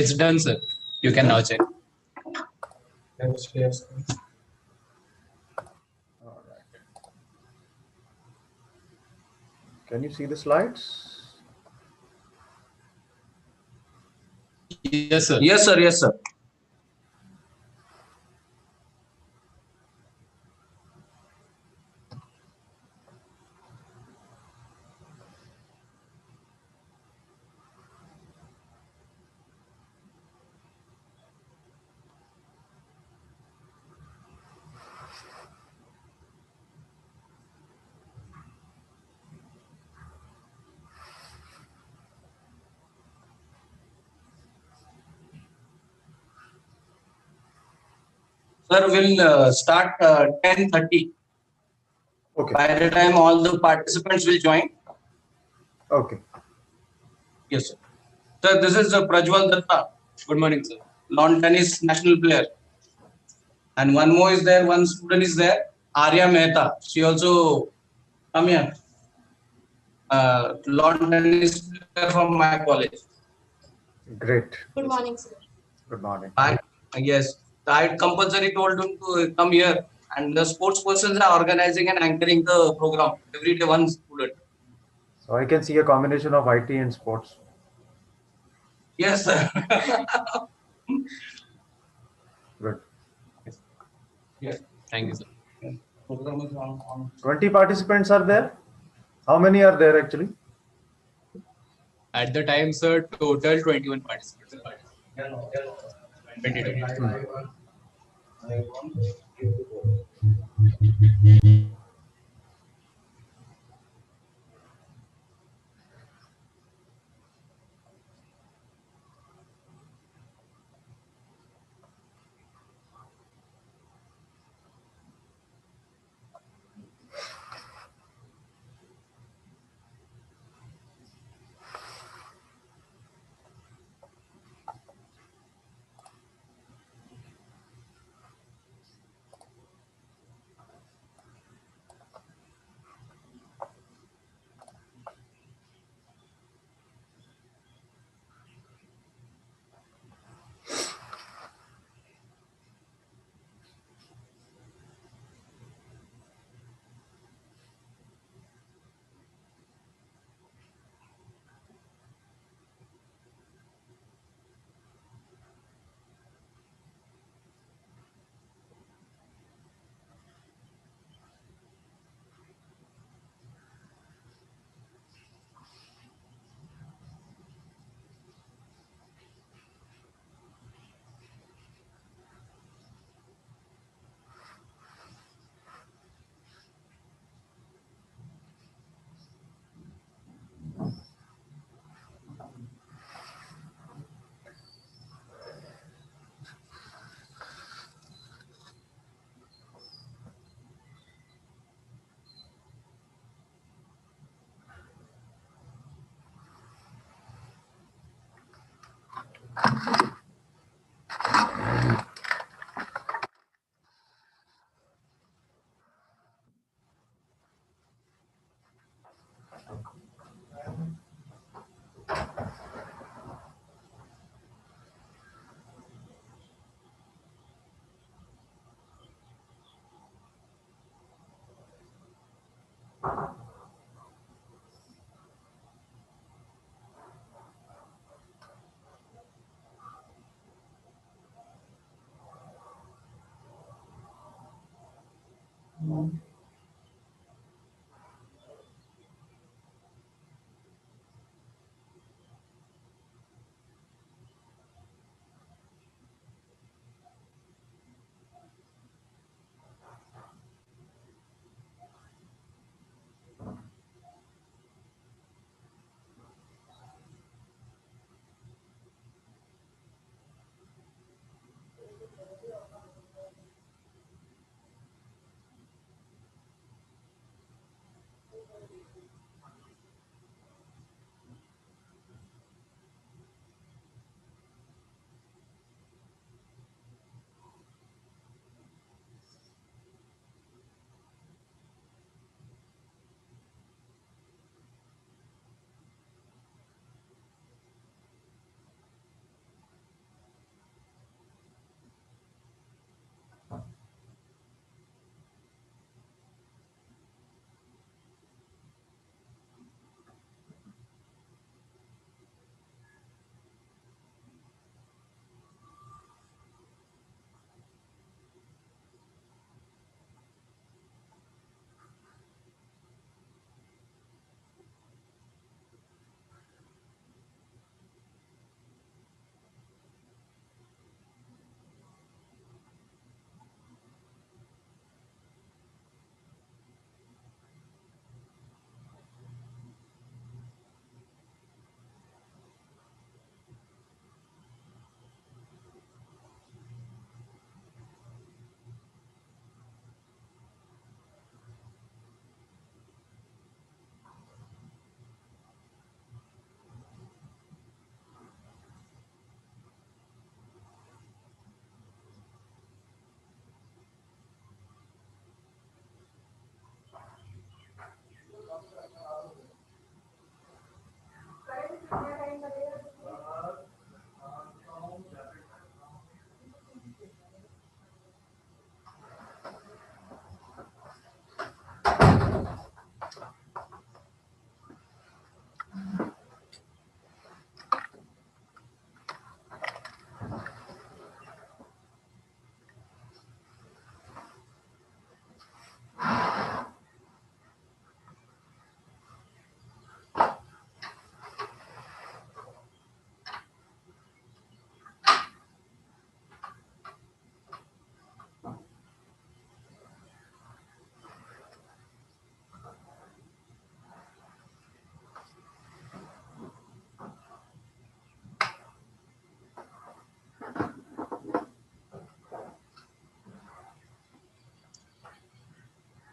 It's done, sir. You can now check. All right. Can you see the slides? Yes, sir. Yes, sir. Yes, sir. Sir, we'll start 10:30. Okay. By the time all the participants will join. Okay. Yes, sir. Sir, this is Prajwal Datta. Good morning, sir. Lawn tennis national player. And one more is there, one student is there, Arya Mehta. She also come here. Lawn tennis player from my college. Great. Good morning, sir. Good morning. Yes, I compulsory told him to come here. And the sports persons are organizing and anchoring the program. Every day one student. So I can see a combination of IT and sports. Yes, sir. Good. Yes. Thank you, sir. Program is on. 20 participants are there? How many are there actually? At the time, sir, total 21 participants. 22.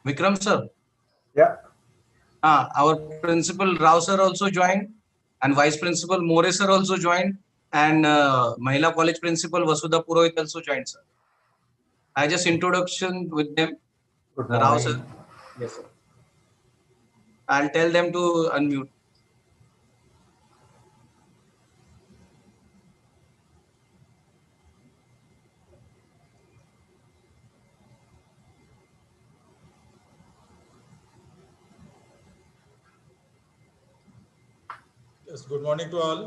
Vikram sir. Yeah. Our principal Rao sir also joined, and vice principal More sir also joined, and Mahila college principal Vasudha Purohit also joined, sir. I just introduction with them, Good Rao sir. morning. Yes, sir. I'll tell them to unmute. Yes, good morning to all.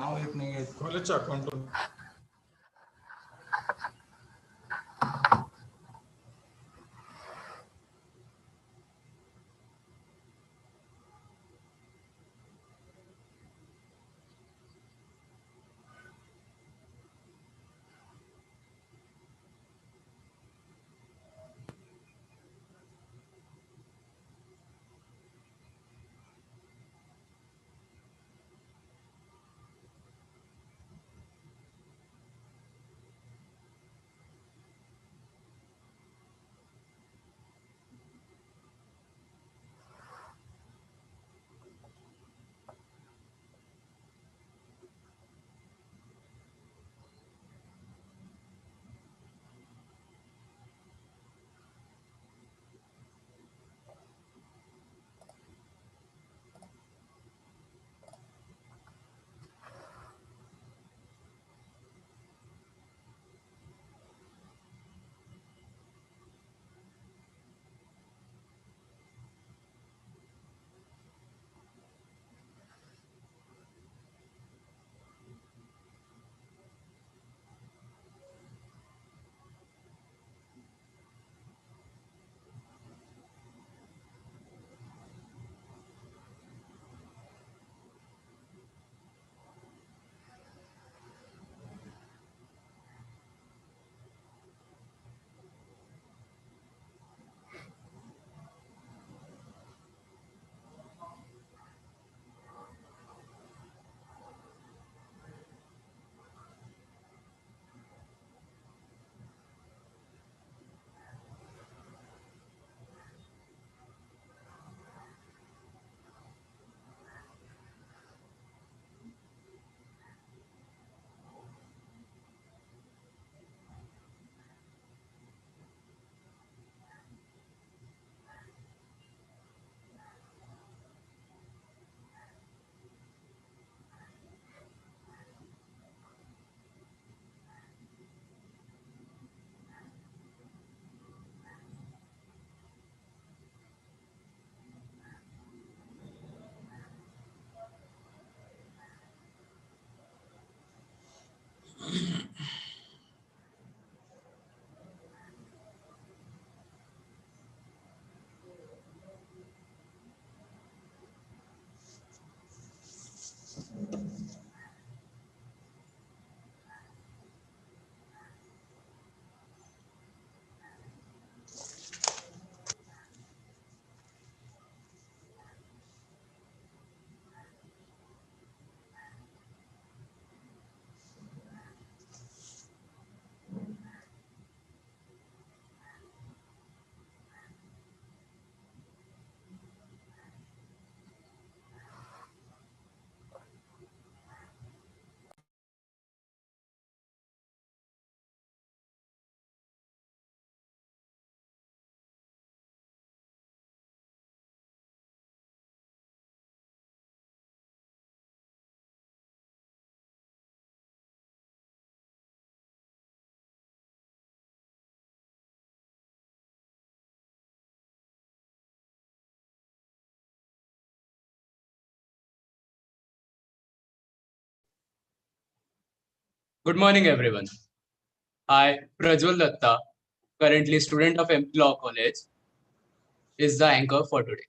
नाव येत नाही कॉलेजचं account Good morning, everyone. I, Prajwal Datta, currently student of MP Law College, is the anchor for today.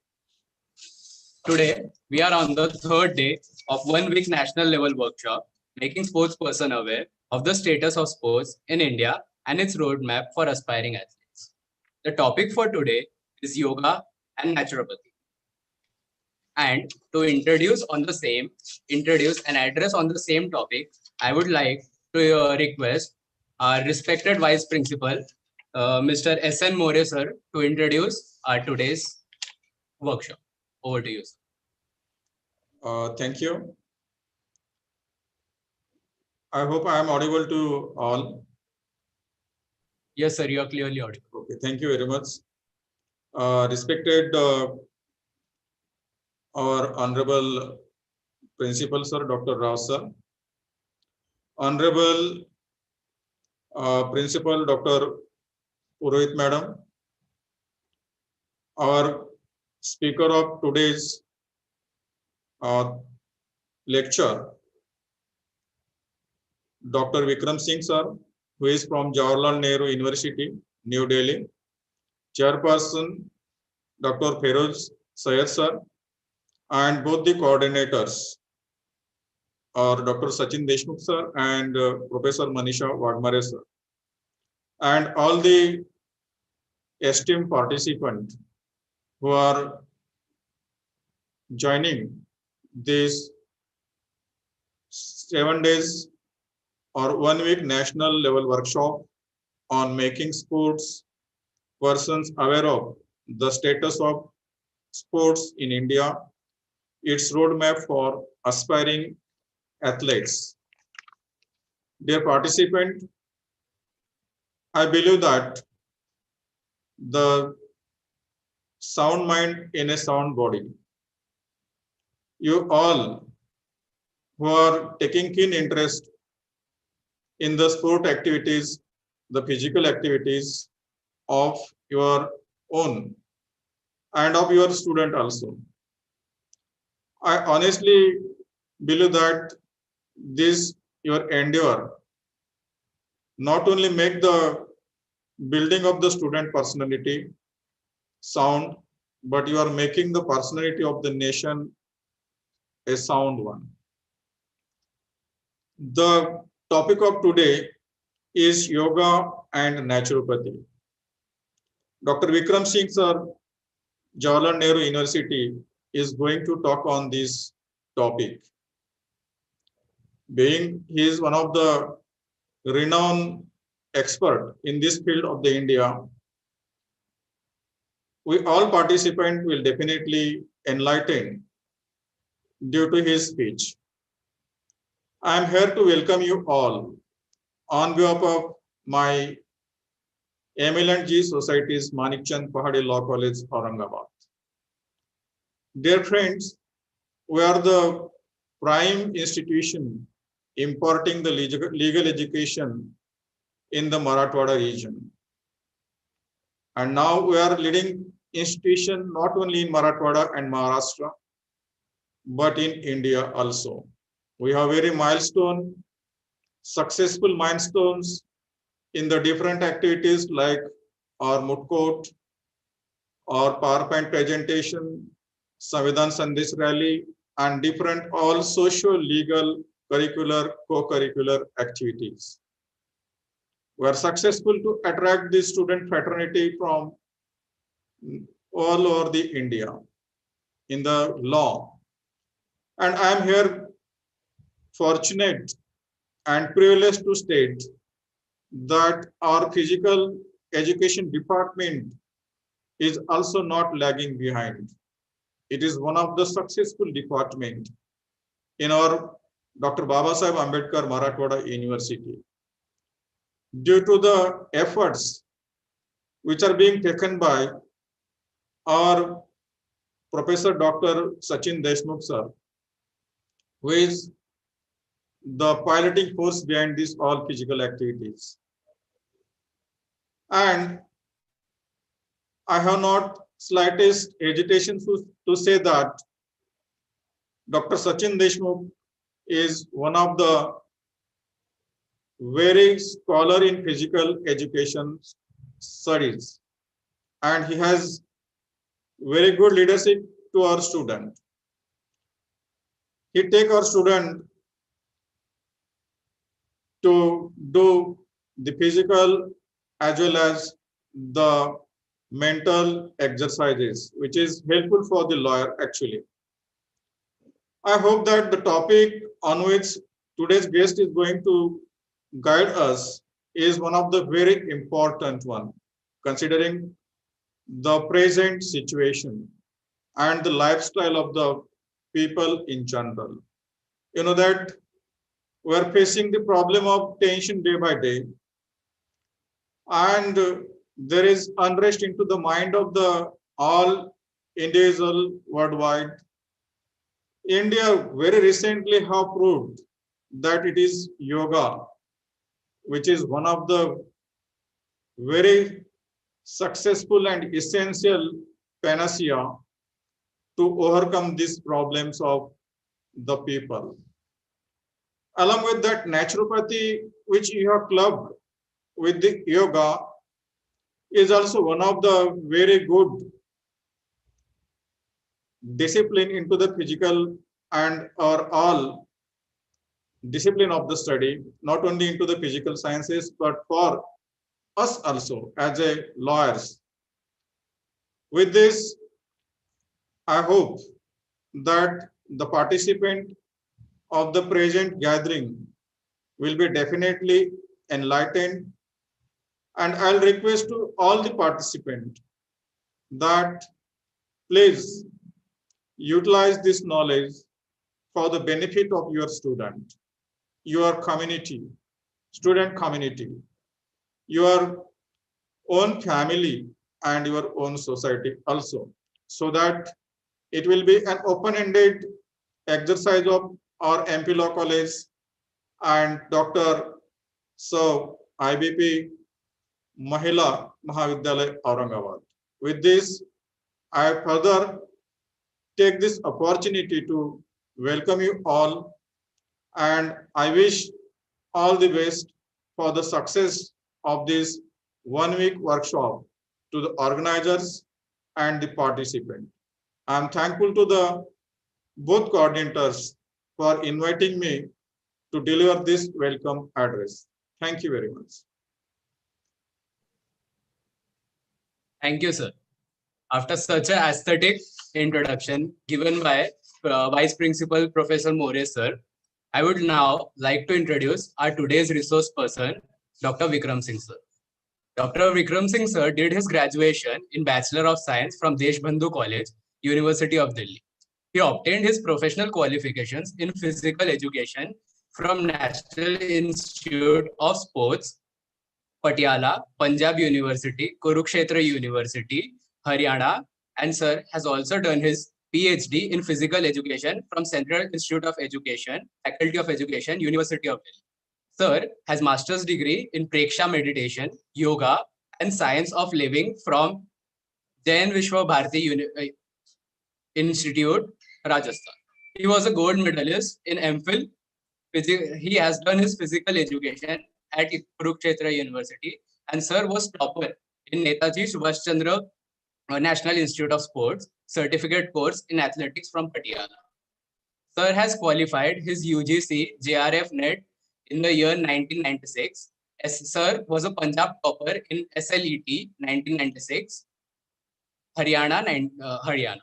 Today, we are on the third day of 1 week national level workshop, making sports person aware of the status of sports in India and its roadmap for aspiring athletes. The topic for today is yoga and naturopathy. And to introduce and address on the same topic, I would like to request our respected Vice Principal, Mr. S.N. More sir, to introduce our today's workshop. Over to you, sir. Thank you. I hope I am audible to all. Yes, sir, you are clearly audible. Okay, thank you very much. Respected our Honorable Principal Sir, Dr. Rao Sir, Honorable Principal Dr. Purohit Madam, our speaker of today's lecture, Dr. Vikram Singh Sir, who is from Jawaharlal Nehru University, New Delhi, Chairperson Dr. Feroz Sayed Sir, and both the coordinators are Dr. Sachin Deshmukh Sir and Professor Manisha Wagmare Sir, and all the esteemed participants who are joining this 7 days or 1 week national level workshop on making sports persons aware of the status of sports in India, its roadmap for aspiring athletes. Dear participant, I believe that the sound mind in a sound body. You all who are taking keen interest in the sport activities, the physical activities of your own and of your student also. I honestly believe that this your endeavor not only make the building of the student personality sound, but you are making the personality of the nation a sound one. The topic of today is yoga and naturopathy. Dr. Vikram Singh Sir, Jawaharlal Nehru University, is going to talk on this topic. Being he is one of the renowned expert in this field of the India, we all participants will definitely enlighten due to his speech. I am here to welcome you all on behalf of my ML&G Society's Manikchand Pahadi Law College, Aurangabad. Dear friends, we are the prime institution imparting the legal education in the Marathwada region. And now we are leading institution not only in Marathwada and Maharashtra, but in India also. We have very successful milestones in the different activities like our moot court, our PowerPoint presentation, Samvidhan Sandesh rally, and different all social, legal, curricular, co-curricular activities. We are successful to attract the student fraternity from all over the India in the law. And I am here fortunate and privileged to state that our physical education department is also not lagging behind. It is one of the successful department in our Dr. Babasaheb Ambedkar Marathwada University. Due to the efforts which are being taken by our Professor Dr. Sachin Deshmukh sir, who is the piloting force behind these all physical activities. And I have not slightest hesitation to say that Dr. Sachin Deshmukh is one of the very scholar in physical education studies, and he has very good leadership to our student. He take our student to do the physical as well as the mental exercises, which is helpful for the lawyer actually. I hope that the topic on which today's guest is going to guide us is one of the very important one, considering the present situation and the lifestyle of the people in general. You know that we are facing the problem of tension day by day, and there is unrest into the mind of the all individual worldwide. India very recently have proved that it is yoga, which is one of the very successful and essential panacea to overcome these problems of the people. Along with that, naturopathy, which you have clubbed with the yoga, is also one of the very good discipline into the physical and or all discipline of the study, not only into the physical sciences, but for us also as a lawyers. With this, I hope that the participant of the present gathering will be definitely enlightened, and I'll request to all the participants that please utilize this knowledge for the benefit of your student, your community, student community, your own family, and your own society also, so that it will be an open-ended exercise of our MP Law College and Dr. So IBP Mahila Mahavidyalaya Aurangabad. With this, I further take this opportunity to welcome you all, and I wish all the best for the success of this 1 week workshop to the organizers and the participants. I am thankful to the both coordinators for inviting me to deliver this welcome address. Thank you very much. Thank you, sir. After such an aesthetic introduction given by Vice Principal Professor More, sir, I would now like to introduce our today's resource person, Dr. Vikram Singh, sir. Dr. Vikram Singh, sir, did his graduation in Bachelor of Science from Deshbandhu College, University of Delhi. He obtained his professional qualifications in physical education from National Institute of Sports, Patiala, Punjab University, Kurukshetra University, Haryana, and sir has also done his PhD in physical education from Central Institute of Education, Faculty of Education, University of Delhi. Sir has master's degree in Preksha meditation, yoga, and science of living from Jain Vishwa Bharati Institute, Rajasthan. He was a gold medalist in MPhil. He has done his physical education at Kurukshetra University, and sir was topper in Netaji Subhash Chandra National Institute of Sports certificate course in athletics from Patiala. Sir has qualified his UGC JRF NET in the year 1996. Sir was a Punjab topper in SLET 1996, Haryana.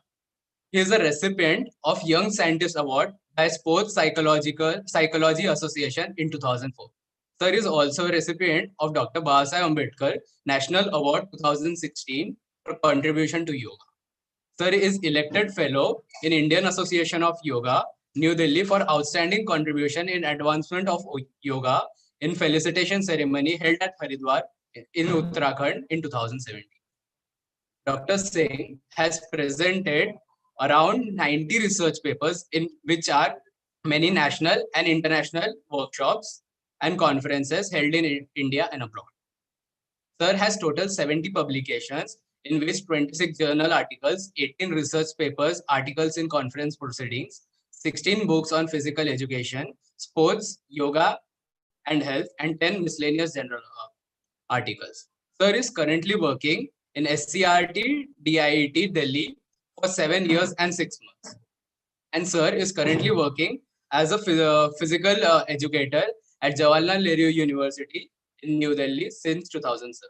He is a recipient of Young Scientist Award by Sports Psychology Association in 2004. Sir is also a recipient of Dr. Babasaheb Ambedkar National Award 2016 for contribution to yoga. Sir is elected fellow in Indian Association of Yoga, New Delhi for outstanding contribution in advancement of yoga in felicitation ceremony held at Haridwar in Uttarakhand in 2017. Dr. Singh has presented around 90 research papers in which are many national and international workshops and conferences held in India and abroad. Sir has total 70 publications in which 26 journal articles, 18 research papers, articles in conference proceedings, 16 books on physical education, sports, yoga and health, and 10 miscellaneous general articles. Sir is currently working in SCRT DIET Delhi for 7 years and 6 months. And sir is currently working as a physical educator at Jawaharlal Nehru University in New Delhi since 2007.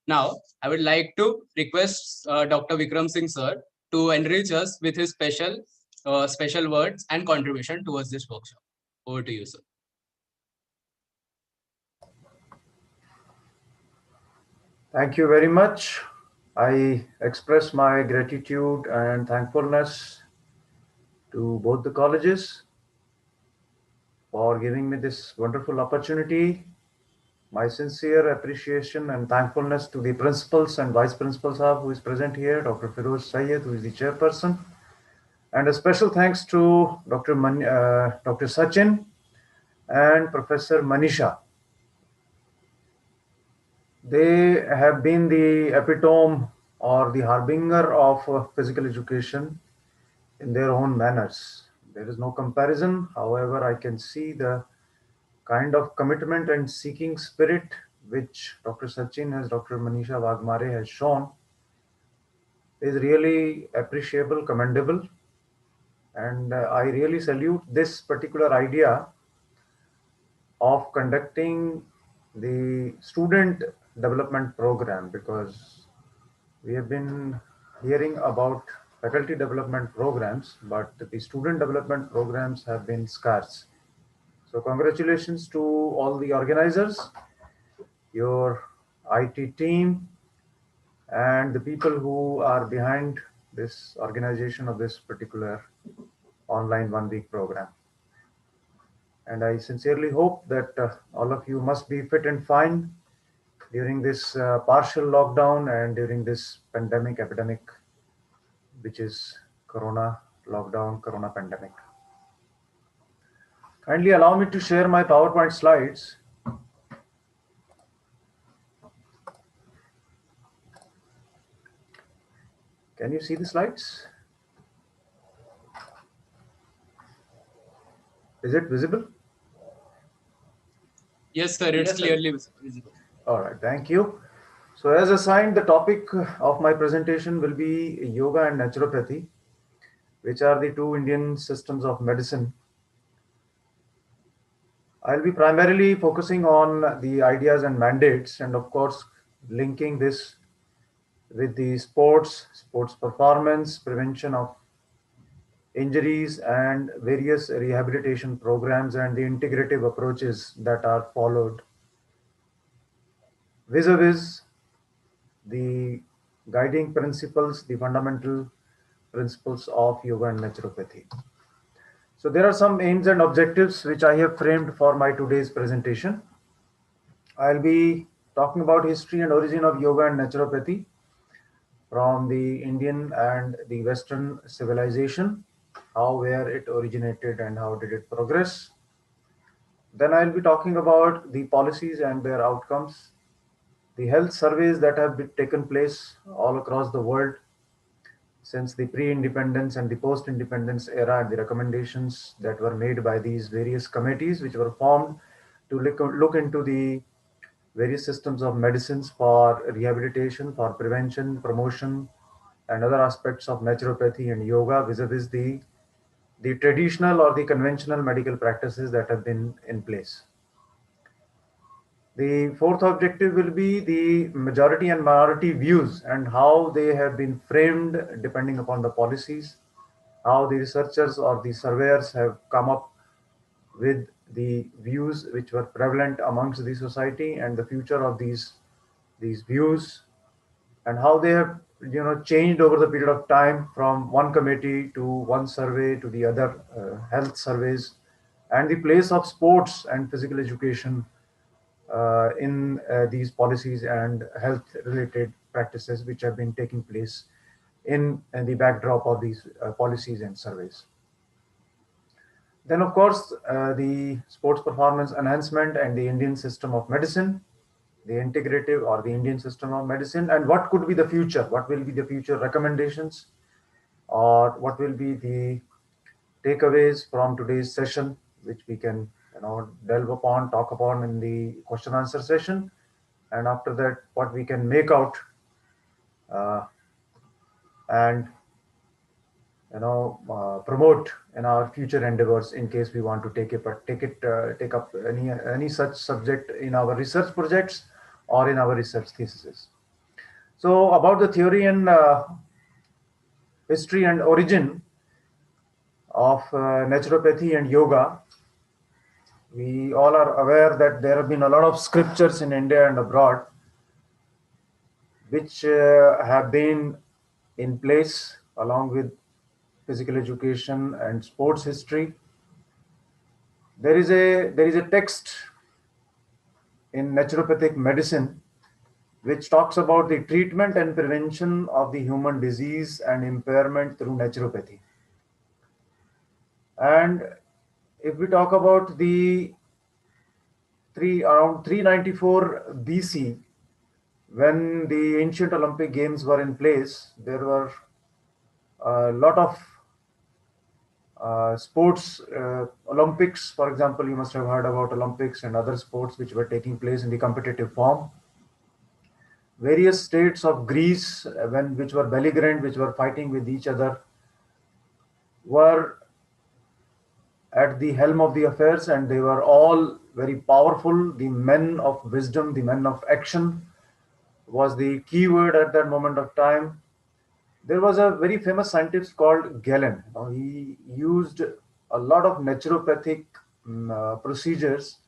Now, I would like to request Dr. Vikram Singh sir to enrich us with his special words and contribution towards this workshop. Over to you, sir. Thank you very much. I express my gratitude and thankfulness to both the colleges for giving me this wonderful opportunity. My sincere appreciation and thankfulness to the principals and vice principals who is present here, Dr. Firoz Sayed, who is the chairperson, and a special thanks to Dr. Sachin and Professor Manisha. They have been the epitome or the harbinger of physical education in their own manners. There is no comparison. However, I can see the kind of commitment and seeking spirit which Dr. Sachin as Dr. Manisha Wagmare has shown is really appreciable, commendable, and I really salute this particular idea of conducting the student development program, because we have been hearing about faculty development programs, but the student development programs have been scarce. So congratulations to all the organizers, your IT team, and the people who are behind this organization of this particular online 1 week program. And I sincerely hope that all of you must be fit and fine during this partial lockdown and during this pandemic epidemic, which is Corona lockdown, Corona pandemic. Kindly allow me to share my PowerPoint slides. Can you see the slides? Is it visible? Yes, sir. It's clearly visible. All right, thank you. So as assigned, the topic of my presentation will be yoga and naturopathy, which are the two Indian systems of medicine. I'll be primarily focusing on the ideas and mandates, and of course, linking this with the sports performance, prevention of injuries, and various rehabilitation programs and the integrative approaches that are followed vis-a-vis the guiding principles, the fundamental principles of yoga and naturopathy. So there are some aims and objectives which I have framed for my today's presentation. I'll be talking about history and origin of yoga and naturopathy from the Indian and the Western civilization, how, where it originated and how did it progress. Then I'll be talking about the policies and their outcomes, the health surveys that have been taken place all across the world since the pre-independence and the post-independence era, and the recommendations that were made by these various committees which were formed to look into the various systems of medicines for rehabilitation, for prevention, promotion, and other aspects of naturopathy and yoga vis-a-vis the traditional or the conventional medical practices that have been in place. The fourth objective will be the majority and minority views and how they have been framed depending upon the policies, how the researchers or the surveyors have come up with the views which were prevalent amongst the society and the future of these views, and how they have changed over the period of time from one committee to one survey to the other health surveys, and the place of sports and physical education in these policies and health related practices which have been taking place in the backdrop of these policies and surveys. Then, of course, the sports performance enhancement and the Indian system of medicine, the integrative or the Indian system of medicine, and what could be the future, what will be the future recommendations, or what will be the takeaways from today's session, which we can delve upon, talk upon in the question answer session, and after that, what we can make out and promote in our future endeavors in case we want to take up any such subject in our research projects or in our research theses. So about the theory and history and origin of naturopathy and yoga, we all are aware that there have been a lot of scriptures in India and abroad which have been in place along with physical education and sports history. There is a text in naturopathic medicine which talks about the treatment and prevention of the human disease and impairment through naturopathy. And if we talk about the around 394 BC, when the ancient Olympic Games were in place, there were a lot of sports, Olympics, for example, you must have heard about Olympics and other sports which were taking place in the competitive form. Various states of Greece, which were belligerent, which were fighting with each other, were at the helm of the affairs, and they were all very powerful. The men of wisdom, the men of action, was the key word at that moment of time. There was a very famous scientist called Galen. He used a lot of naturopathic procedures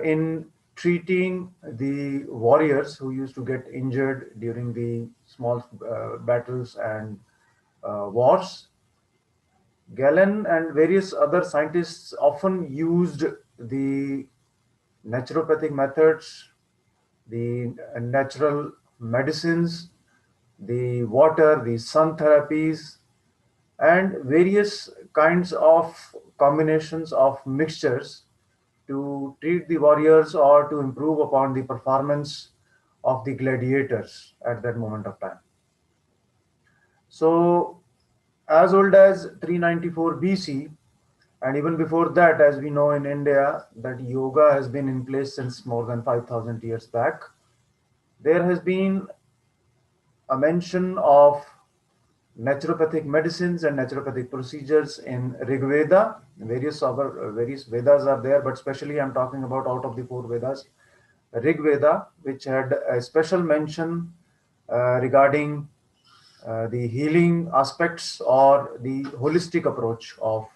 in treating the warriors who used to get injured during the small battles and wars. Galen and various other scientists often used the naturopathic methods, the natural medicines, the water, the sun therapies, and various kinds of combinations of mixtures to treat the warriors or to improve upon the performance of the gladiators at that moment of time. So, as old as 394 BC, and even before that, as we know in India, that yoga has been in place since more than 5,000 years back. There has been a mention of naturopathic medicines and naturopathic procedures in Rig Veda. Various Vedas are there, but especially I'm talking about out of the four Vedas, Rig Veda, which had a special mention regarding the healing aspects or the holistic approach of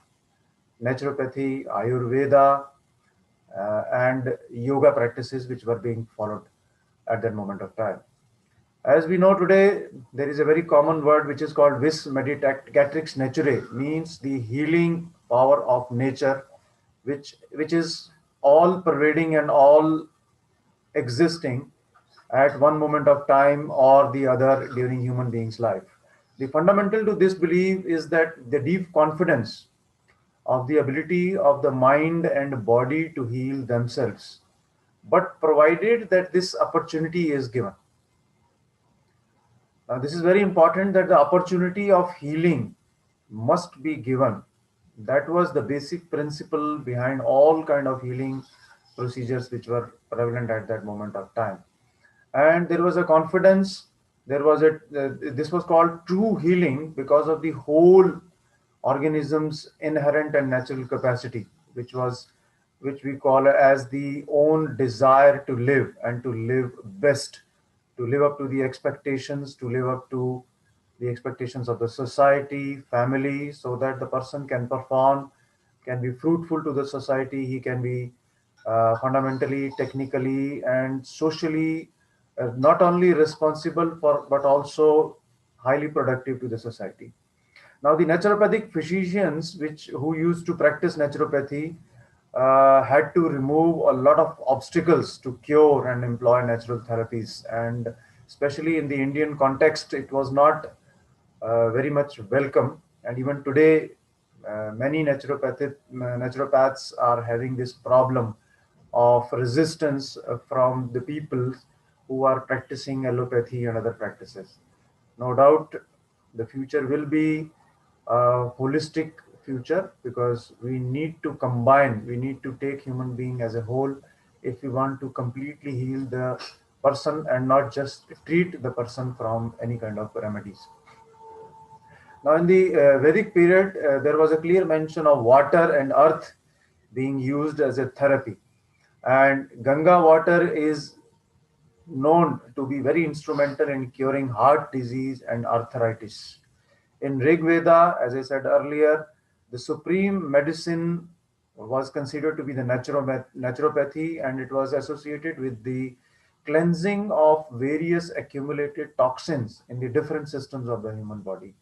naturopathy, Ayurveda, and yoga practices which were being followed at that moment of time. As we know today, there is a very common word which is called vis meditatrix naturae, means the healing power of nature, which is all pervading and all existing at one moment of time or the other during human beings' life. The fundamental to this belief is that the deep confidence of the ability of the mind and body to heal themselves, but provided that this opportunity is given. Now, this is very important that the opportunity of healing must be given. That was the basic principle behind all kind of healing procedures which were prevalent at that moment of time. And there was a confidence. This was called true healing because of the whole organism's inherent and natural capacity, which we call as the own desire to live and to live best, to live up to the expectations, to live up to the expectations of the society, family, so that the person can perform, can be fruitful to the society. He can be fundamentally, technically, and socially not only responsible for, but also highly productive to the society. Now, the naturopathic physicians, who used to practice naturopathy, had to remove a lot of obstacles to cure and employ natural therapies, and especially in the Indian context, it was not very much welcome. And even today, many naturopaths are having this problem of resistance from the people who are practicing allopathy and other practices. No doubt, the future will be a holistic future because we need to combine, we need to take human being as a whole if we want to completely heal the person and not just treat the person from any kind of remedies. Now, in the Vedic period, there was a clear mention of water and earth being used as a therapy. And Ganga water is known to be very instrumental in curing heart disease and arthritis. In Rig Veda, as I said earlier, the supreme medicine was considered to be the naturopathy, and it was associated with the cleansing of various accumulated toxins in the different systems of the human body.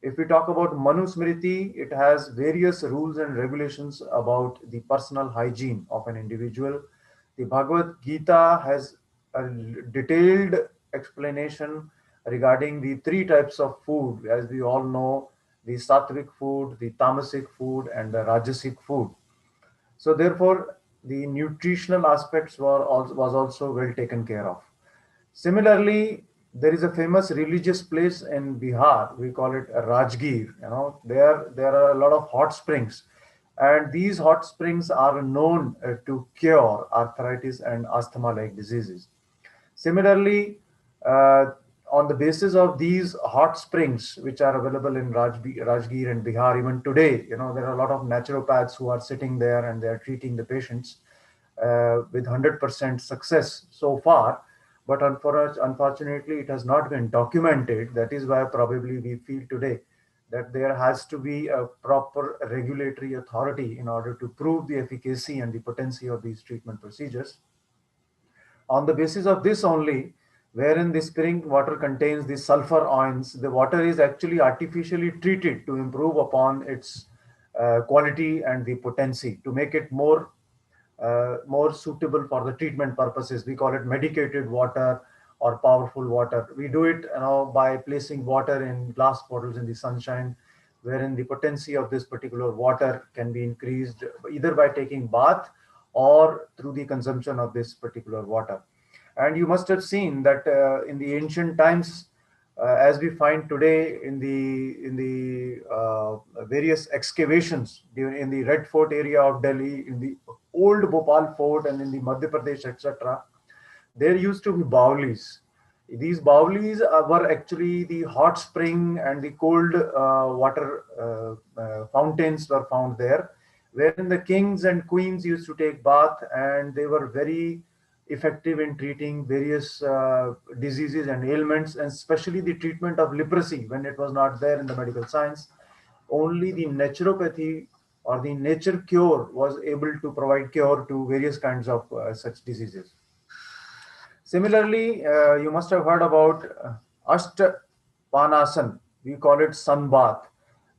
If we talk about Manusmriti, it has various rules and regulations about the personal hygiene of an individual. The Bhagavad Gita has a detailed explanation regarding the three types of food, as we all know, the sattvic food, the tamasic food, and the rajasic food. So therefore, the nutritional aspects was also well taken care of. Similarly, there is a famous religious place in Bihar. We call it Rajgir. There are a lot of hot springs, and these hot springs are known to cure arthritis and asthma-like diseases. Similarly, uh, on the basis of these hot springs, which are available in Rajgir and Bihar even today, there are a lot of naturopaths who are sitting there and they are treating the patients with 100% success so far. But unfortunately, it has not been documented. That is why probably we feel today that there has to be a proper regulatory authority in order to prove the efficacy and the potency of these treatment procedures. On the basis of this only, wherein the spring water contains the sulfur ions, the water is actually artificially treated to improve upon its quality and the potency to make it more suitable for the treatment purposes. We call it medicated water or powerful water. We do it, by placing water in glass bottles in the sunshine, wherein the potency of this particular water can be increased either by taking bath or through the consumption of this particular water. And you must have seen that in the ancient times, as we find today in the various excavations in the Red Fort area of Delhi, in the old Bhopal Fort, and in the Madhya Pradesh, etc., there used to be bawlis. These bawlis were actually the hot spring and the cold water fountains were found there, wherein the kings and queens used to take bath, and they were very effective in treating various diseases and ailments, and especially the treatment of leprosy when it was not there in the medical science. Only the naturopathy or the nature cure was able to provide cure to various kinds of such diseases. Similarly, you must have heard about Ashtapanasan. We call it sun bath.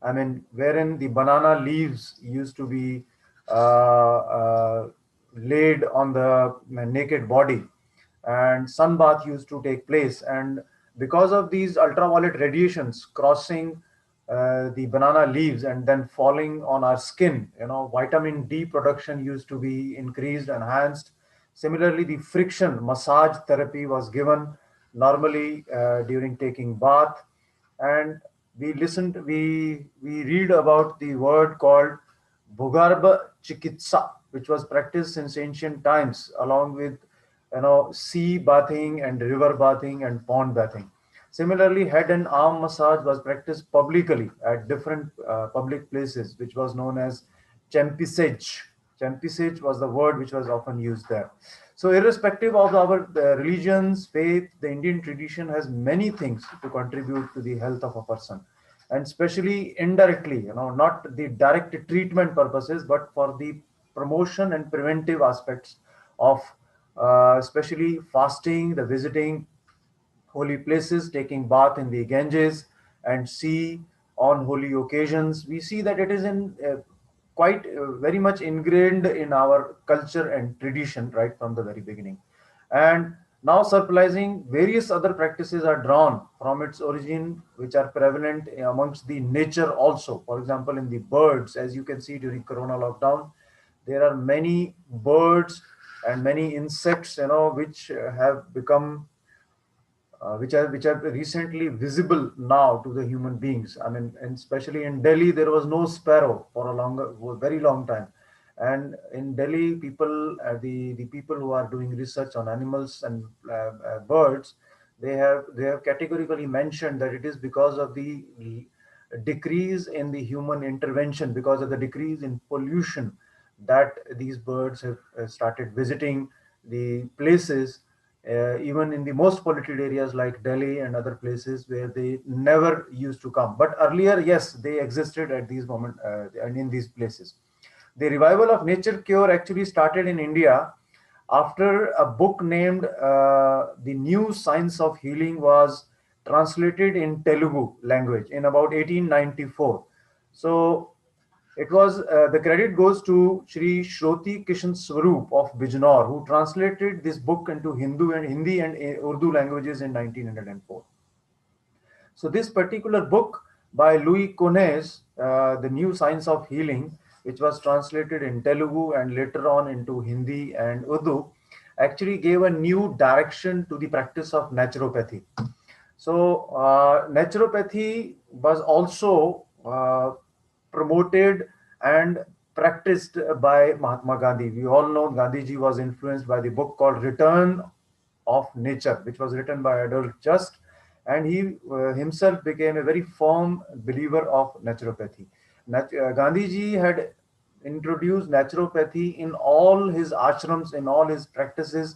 I mean, wherein the banana leaves used to be laid on the naked body, and sun bath used to take place. And because of these ultraviolet radiations crossing the banana leaves and then falling on our skin, vitamin D production used to be increased, enhanced. Similarly, the friction massage therapy was given normally during taking bath. And we read about the word called Bhugarbha Chikitsa, which was practiced since ancient times, along with sea bathing and river bathing and pond bathing. Similarly, head and arm massage was practiced publicly at different public places, which was known as champisage. Champisage was the word which was often used there. So, irrespective of our religions, faith, the Indian tradition has many things to contribute to the health of a person, and especially indirectly, not the direct treatment purposes, but for the promotion and preventive aspects of especially fasting, the visiting holy places, taking bath in the Ganges and sea on holy occasions. We see that it is in quite very much ingrained in our culture and tradition right from the very beginning. And now surprising, various other practices are drawn from its origin, which are prevalent amongst the nature also. For example, in the birds, as you can see during Corona lockdown, there are many birds and many insects, which have become which are recently visible now to the human beings. I mean, and especially in Delhi, there was no sparrow for a very long time. And in Delhi, the people who are doing research on animals and birds, they have categorically mentioned that it is because of the decrease in the human intervention, because of the decrease in pollution, that these birds have started visiting the places even in the most polluted areas like Delhi and other places where they never used to come. But earlier, yes, they existed at these moment and in these places. The revival of nature cure actually started in India after a book named The New Science of Healing was translated in Telugu language in about 1894. So it was the credit goes to Shri Shroti Kishan Swaroop of Bijnor, who translated this book into Hindi and Urdu languages in 1904. So this particular book by Louis Connes, The New Science of Healing, which was translated in Telugu and later on into Hindi and Urdu, actually gave a new direction to the practice of naturopathy. So naturopathy was also promoted and practiced by Mahatma Gandhi. We all know Gandhiji was influenced by the book called Return of Nature, which was written by Adolf Just, and he himself became a very firm believer of naturopathy. Gandhiji had introduced naturopathy in all his ashrams, in all his practices,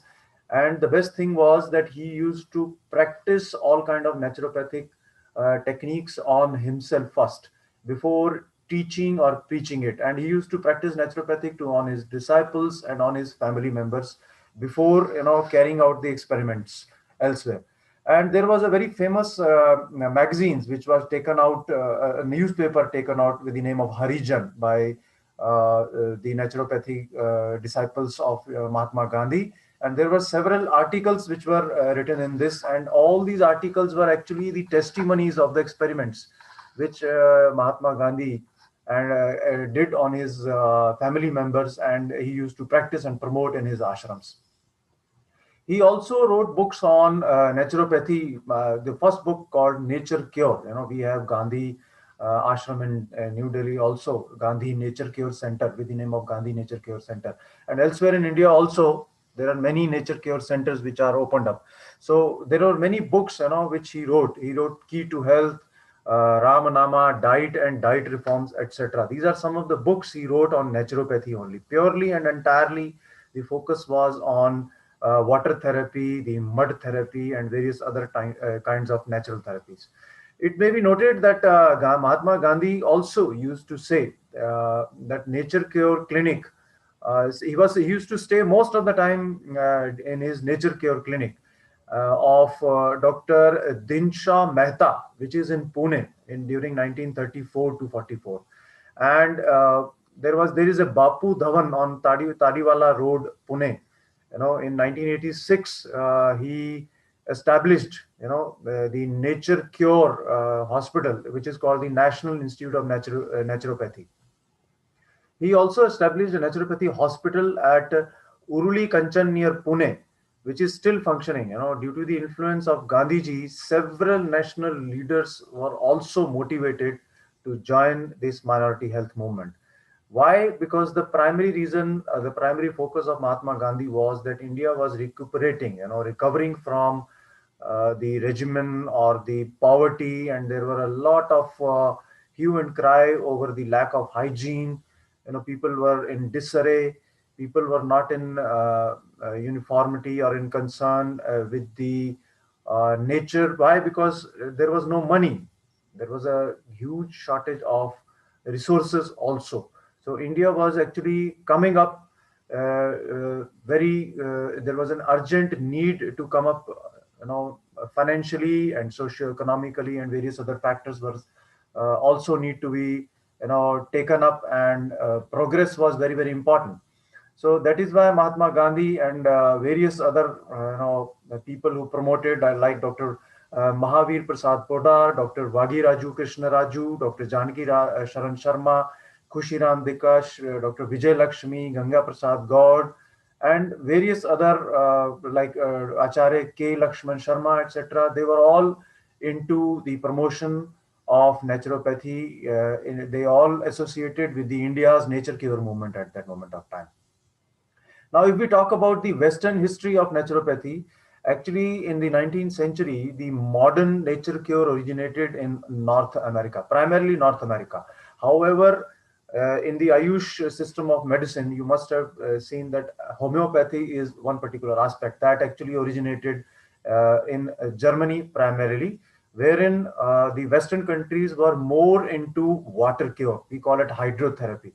and the best thing was that he used to practice all kind of naturopathic techniques on himself first before teaching or preaching it, and he used to practice naturopathic to on his disciples and on his family members before carrying out the experiments elsewhere. And there was a very famous magazines which was taken out, a newspaper taken out with the name of Harijan by the naturopathy disciples of Mahatma Gandhi. And there were several articles which were written in this, and all these articles were actually the testimonies of the experiments which Mahatma Gandhi and did on his family members, and he used to practice and promote in his ashrams. He also wrote books on naturopathy. The first book called Nature Cure. We have Gandhi ashram in New Delhi, also Gandhi Nature Cure Center with the name of Gandhi Nature Cure Center, and elsewhere in India also there are many nature cure centers which are opened up. So there are many books, which he wrote. He wrote Key to Health, Ramanama, Diet and Diet Reforms, etc. These are some of the books he wrote on naturopathy only. Purely and entirely, the focus was on water therapy, the mud therapy, and various other kinds of natural therapies. It may be noted that Mahatma Gandhi also used to say that Nature Cure Clinic. He used to stay most of the time in his Nature Cure Clinic of Dr. Dinshaw Mehta, which is in Pune during 1934 to 44. And there is a Bapu Dhawan on Tadiwala Road, Pune. In 1986, he established, the Nature Cure Hospital, which is called the National Institute of Naturopathy. He also established a naturopathy hospital at Uruli Kanchan near Pune, which is still functioning. Due to the influence of Gandhiji, several national leaders were also motivated to join this minority health movement. Why? Because the primary reason, the primary focus of Mahatma Gandhi was that India was recuperating, recovering from the regimen or the poverty, and there were a lot of hue and cry over the lack of hygiene. People were in disarray. People were not in uniformity or in concern with the nature. Why? Because there was no money. There was a huge shortage of resources also. So India was actually coming up there was an urgent need to come up, financially and socio-economically, and various other factors were also need to be, taken up, and progress was very, very important. So that is why Mahatma Gandhi and various other people who promoted, like Dr. Mahavir Prasad Podar, Dr. Vagiraju Krishna Raju, Dr. Sharan Sharma, Khushiram Dikash, Dr. Vijay Lakshmi, Ganga Prasad Gaud, and various other like Acharya K. Lakshman Sharma, etc. They were all into the promotion of naturopathy. They all associated with the India's nature cure movement at that moment of time. Now, if we talk about the Western history of naturopathy, actually in the 19th century, the modern nature cure originated in North America, primarily North America. However, In the Ayush system of medicine, you must have seen that homeopathy is one particular aspect that actually originated in Germany primarily, wherein the Western countries were more into water cure. We call it hydrotherapy.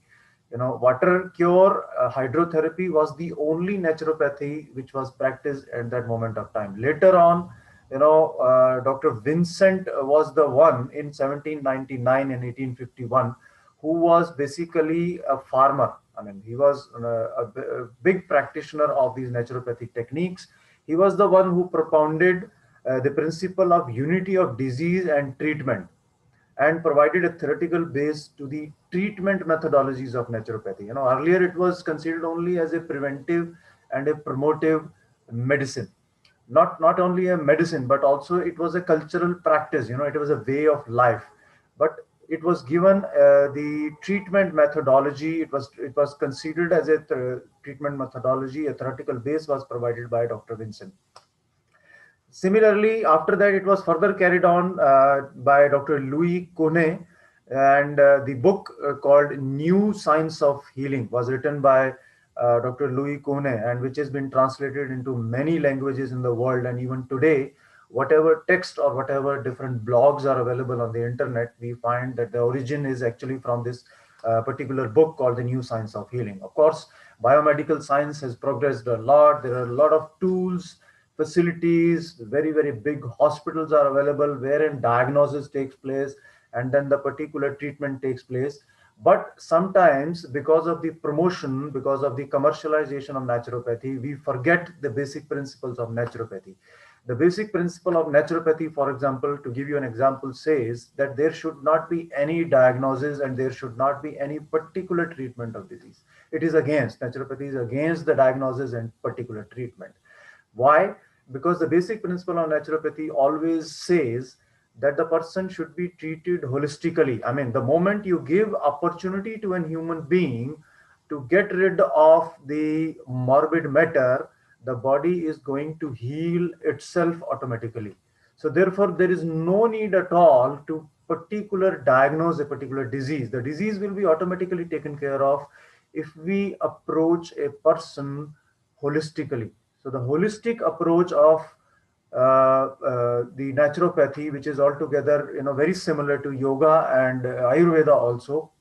Water cure hydrotherapy was the only naturopathy which was practiced at that moment of time. Later on, Dr. Vincent was the one in 1799 and 1851 who was basically a farmer. I mean, he was a big practitioner of these naturopathic techniques. He was the one who propounded the principle of unity of disease and treatment, and provided a theoretical base to the treatment methodologies of naturopathy. Earlier it was considered only as a preventive and a promotive medicine. Not only a medicine, but also it was a cultural practice. It was a way of life. But it was given the treatment methodology. It was considered as a treatment methodology. A theoretical base was provided by Dr. Vincent. Similarly, after that, it was further carried on by Dr. Louis Kone, and the book called New Science of Healing was written by Dr. Louis Kone, and which has been translated into many languages in the world. And even today, whatever text or whatever different blogs are available on the internet, we find that the origin is actually from this particular book called The New Science of Healing. Of course, biomedical science has progressed a lot. There are a lot of tools, facilities, very, very big hospitals are available wherein diagnosis takes place and then the particular treatment takes place. But sometimes, because of the promotion, because of the commercialization of naturopathy, we forget the basic principles of naturopathy. The basic principle of naturopathy, for example, to give you an example, says that there should not be any diagnosis and there should not be any particular treatment of disease. It is against, naturopathy is against the diagnosis and particular treatment. Why? Because the basic principle of naturopathy always says that the person should be treated holistically. I mean, the moment you give opportunity to a human being to get rid of the morbid matter, the body is going to heal itself automatically. So therefore, there is no need at all to particular diagnose a particular disease. The disease will be automatically taken care of if we approach a person holistically. So the holistic approach of the naturopathy, which is altogether very similar to yoga and Ayurveda also,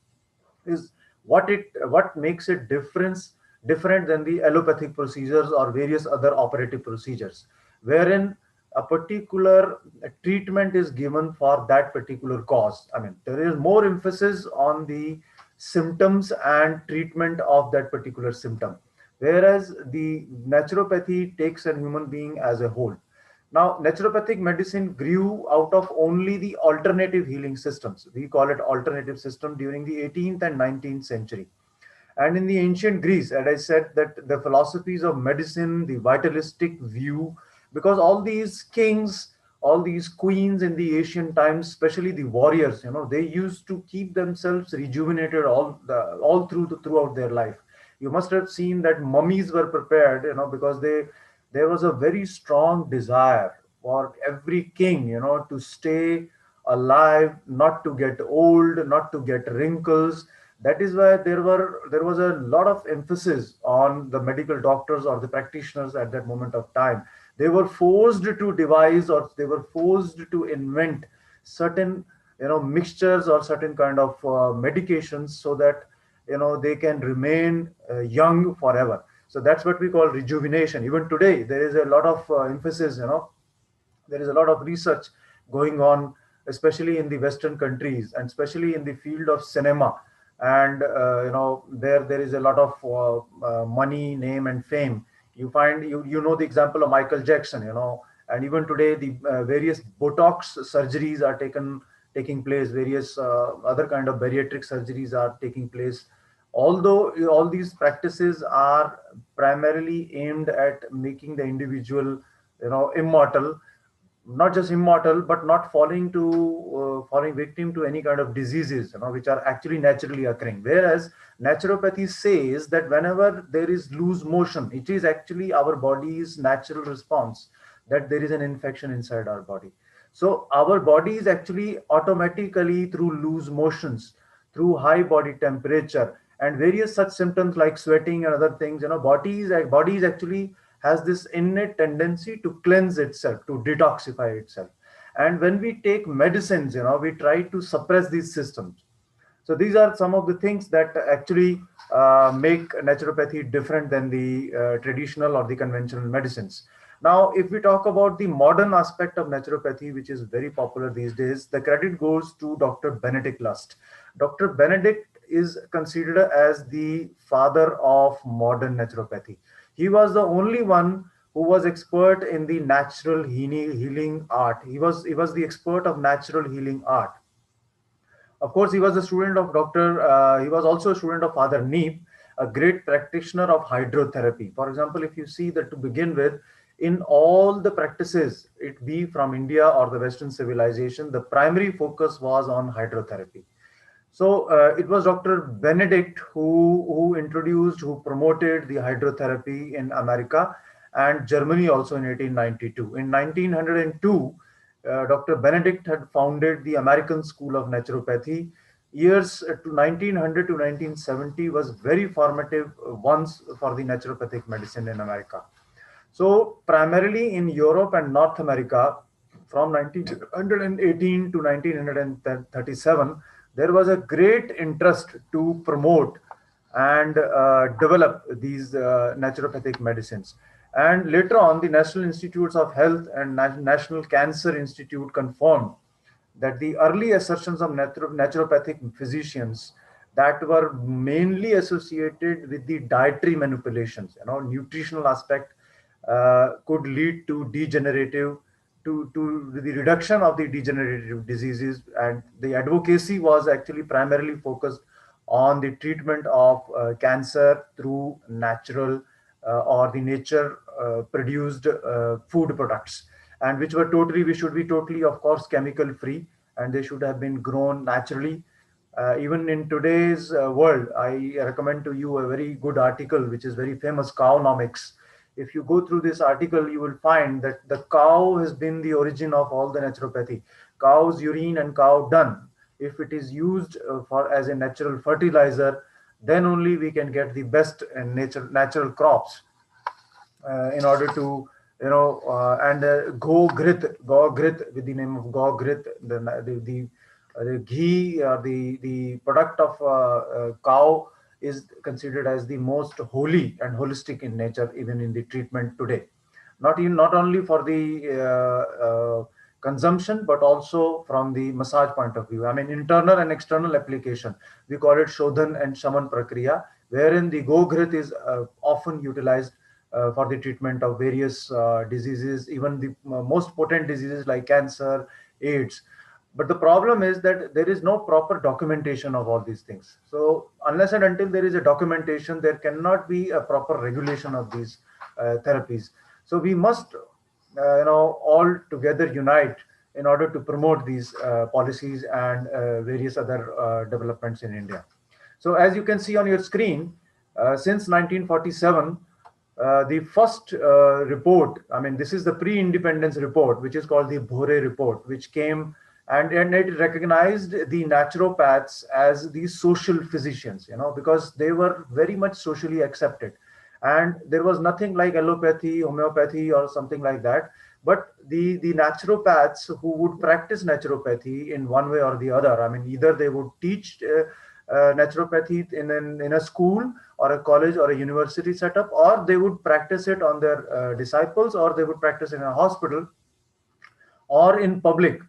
is what makes it different than the allopathic procedures or various other operative procedures, wherein a particular treatment is given for that particular cause. I mean, there is more emphasis on the symptoms and treatment of that particular symptom, whereas the naturopathy takes a human being as a whole. Now, naturopathic medicine grew out of only the alternative healing systems. We call it alternative system during the 18th and 19th century. And in the ancient Greece, as I said, that the philosophies of medicine, the vitalistic view, because all these kings, all these queens in the ancient times, especially the warriors, they used to keep themselves rejuvenated throughout their life. You must have seen that mummies were prepared, because there was a very strong desire for every king, to stay alive, not to get old, not to get wrinkles. That is why there was a lot of emphasis on the medical doctors or the practitioners at that moment of time. They were forced to devise, or they were forced to invent certain mixtures or certain kind of medications, so that they can remain young forever. So that's what we call rejuvenation. Even today there is a lot of emphasis, there is a lot of research going on, especially in the Western countries and especially in the field of cinema. And there is a lot of money, name, and fame. You know the example of Michael Jackson, and even today the various Botox surgeries are taking place. Various other kind of bariatric surgeries are taking place. Although all these practices are primarily aimed at making the individual immortal, not just immortal, but not falling victim to any kind of diseases, which are actually naturally occurring. Whereas naturopathy says that whenever there is loose motion, it is actually our body's natural response that there is an infection inside our body. So our body is actually automatically, through loose motions, through high body temperature and various such symptoms like sweating and other things. Body is actually has this innate tendency to cleanse itself, to detoxify itself. And when we take medicines, we try to suppress these systems. So these are some of the things that actually make naturopathy different than the traditional or the conventional medicines. Now, if we talk about the modern aspect of naturopathy, which is very popular these days, the credit goes to Dr. Benedict Lust. Dr. Benedict is considered as the father of modern naturopathy. He was the only one who was expert in the natural healing art. He was the expert of natural healing art. Of course, he was a student of he was also a student of Father Neep, a great practitioner of hydrotherapy. For example, if you see that to begin with, in all the practices, it be from India or the Western civilization, the primary focus was on hydrotherapy. So it was Dr. Benedict who introduced, who promoted the hydrotherapy in America and Germany also in 1892. In 1902, Dr. Benedict had founded the American School of Naturopathy. Years to 1900 to 1970 was very formative ones for the naturopathic medicine in America. So primarily in Europe and North America, from 1918 to 1937, there was a great interest to promote and develop these naturopathic medicines. And later on, the National Institutes of Health and National Cancer Institute confirmed that the early assertions of naturopathic physicians that were mainly associated with the dietary manipulations, nutritional aspect, could lead to degenerative, to the reduction of the degenerative diseases, and the advocacy was actually primarily focused on the treatment of cancer through natural or the nature produced food products, and which should be totally, of course, chemical free, and they should have been grown naturally. Even in today's world, I recommend to you a very good article which is very famous, Cownomics. If you go through this article, you will find that the cow has been the origin of all the naturopathy. Cow's urine and cow dung, if it is used for as a natural fertilizer, then only we can get the best and natural crops. In order to, and go grit with the name of go grit, the ghee, the product of cow is considered as the most holy and holistic in nature, even in the treatment today. Not only for the consumption, but also from the massage point of view. I mean, internal and external application. We call it Shodhan and Shaman Prakriya, wherein the Gogrit is often utilized for the treatment of various diseases, even the most potent diseases like cancer, AIDS. But the problem is that there is no proper documentation of all these things. So unless and until there is a documentation, there cannot be a proper regulation of these therapies. So we must, all together unite in order to promote these policies and various other developments in India. So as you can see on your screen, since 1947, the first report, I mean, this is the pre-independence report, which is called the Bhore report, which came, and it recognized the naturopaths as the social physicians, because they were very much socially accepted. And there was nothing like allopathy, homeopathy, or something like that. But the naturopaths who would practice naturopathy in one way or the other, I mean, either they would teach naturopathy in a school or a college or a university setup, or they would practice it on their disciples, or they would practice in a hospital or in public,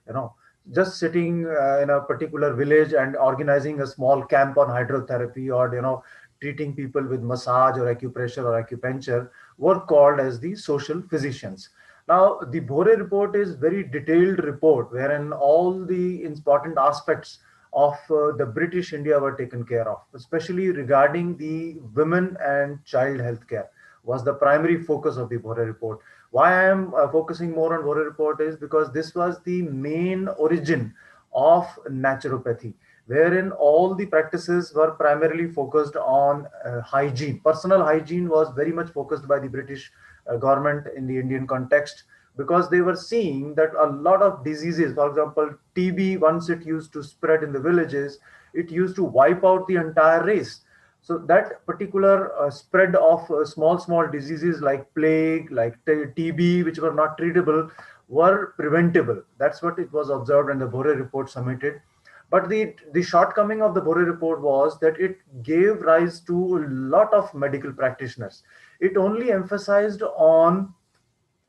just sitting in a particular village and organizing a small camp on hydrotherapy, or treating people with massage or acupressure or acupuncture, were called as the social physicians. Now, the Bhore report is very detailed report wherein all the important aspects of the British India were taken care of, especially regarding the women and child health care was the primary focus of the Bhore report. Why I am focusing more on Bhore report is because this was the main origin of naturopathy, wherein all the practices were primarily focused on hygiene. Personal hygiene was very much focused by the British government in the Indian context, because they were seeing that a lot of diseases, for example, TB, once it used to spread in the villages, it used to wipe out the entire race. So that particular spread of small diseases like plague, like TB, which were not treatable, were preventable. That's what it was observed, and the Bore report submitted. But the shortcoming of the Bore report was that it gave rise to a lot of medical practitioners. It only emphasized on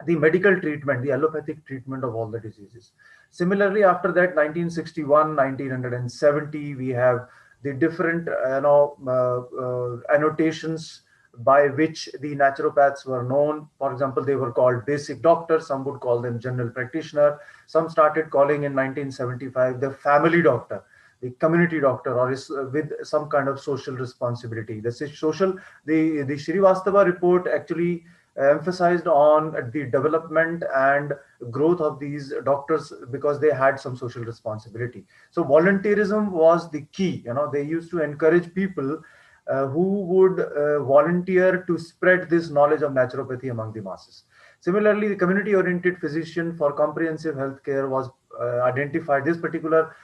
the medical treatment, the allopathic treatment of all the diseases. Similarly, after that, 1961, 1970, we have the different annotations by which the naturopaths were known. For example, they were called basic doctors. Some would call them general practitioner. Some started calling in 1975 the family doctor, the community doctor, or is with some kind of social responsibility. The Srivastava report actually emphasized on the development and growth of these doctors because they had some social responsibility. So volunteerism was the key. They used to encourage people who would volunteer to spread this knowledge of naturopathy among the masses. Similarly, the community oriented physician for comprehensive healthcare was identified. This particular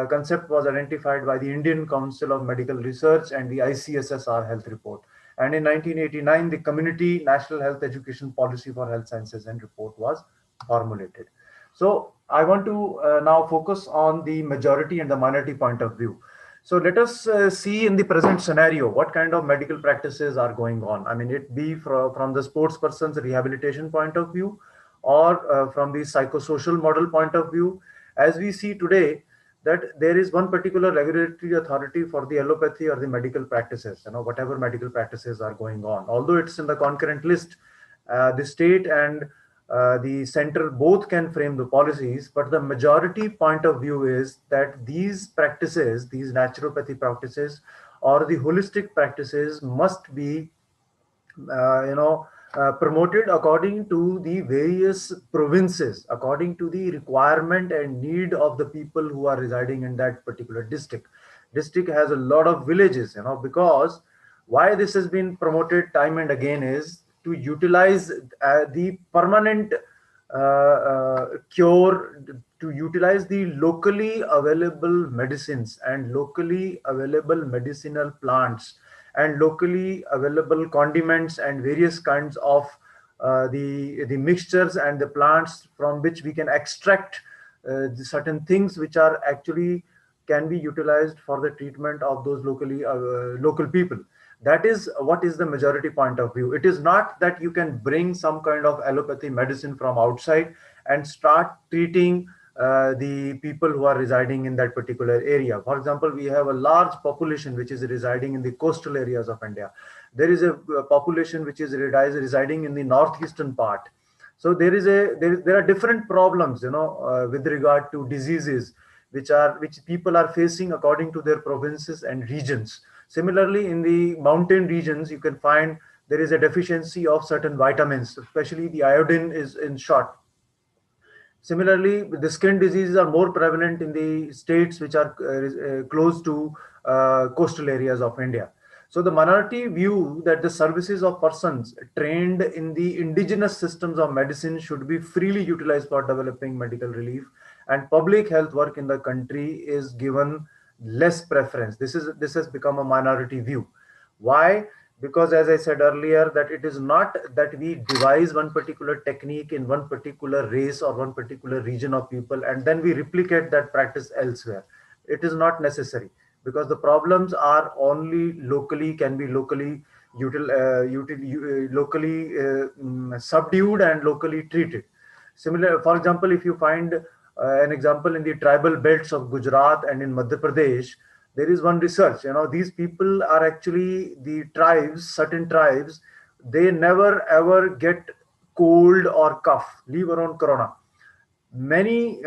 concept was identified by the Indian Council of Medical Research and the ICSSR health report. And in 1989, the Community National Health Education Policy for Health Sciences and report was formulated. So I want to now focus on the majority and the minority point of view. So let us see in the present scenario what kind of medical practices are going on. I mean, it be from the sports person's rehabilitation point of view, or from the psychosocial model point of view. As we see today, that there is one particular regulatory authority for the allopathy or the medical practices, whatever medical practices are going on. Although it's in the concurrent list, the state and the center both can frame the policies, but the majority point of view is that these practices, these naturopathy practices or the holistic practices must be promoted according to the various provinces, according to the requirement and need of the people who are residing in that particular district. District has a lot of villages, because why this has been promoted time and again is to utilize the permanent cure, to utilize the locally available medicines and locally available medicinal plants and locally available condiments and various kinds of the mixtures and the plants from which we can extract the certain things which are actually can be utilized for the treatment of those local people. That is what is the majority point of view. It is not that you can bring some kind of allopathy medicine from outside and start treating the people who are residing in that particular area. For example, we have a large population which is residing in the coastal areas of India. There is a population which is residing in the northeastern part. So there are different problems, with regard to diseases which people are facing according to their provinces and regions. Similarly, in the mountain regions, you can find there is a deficiency of certain vitamins, especially the iodine is in short. Similarly, the skin diseases are more prevalent in the states which are close to coastal areas of India. So the minority view that the services of persons trained in the indigenous systems of medicine should be freely utilized for developing medical relief, and public health work in the country is given less preference. This has become a minority view. Why? Because as I said earlier, that it is not that we devise one particular technique in one particular race or one particular region of people and then we replicate that practice elsewhere. It is not necessary, because the problems are only locally, can be locally subdued and locally treated. Similar, for example, if you find an example in the tribal belts of Gujarat and in Madhya Pradesh, there is one research. These people are actually the tribes, certain tribes, they never ever get cold or cough, leave alone corona. Many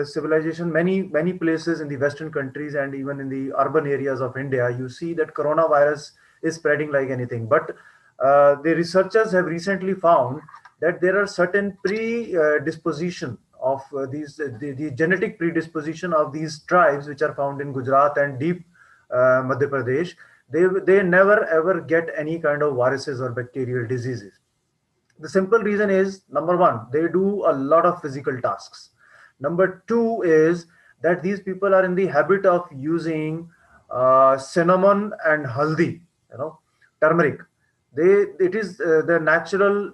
civilization, many places in the Western countries and even in the urban areas of India, you see that coronavirus is spreading like anything. But the researchers have recently found that there are certain predisposition of the genetic predisposition of these tribes which are found in Gujarat and deep Madhya Pradesh. They never ever get any kind of viruses or bacterial diseases. The simple reason is, number one, they do a lot of physical tasks. Number two is that these people are in the habit of using cinnamon and haldi, turmeric. It is the natural,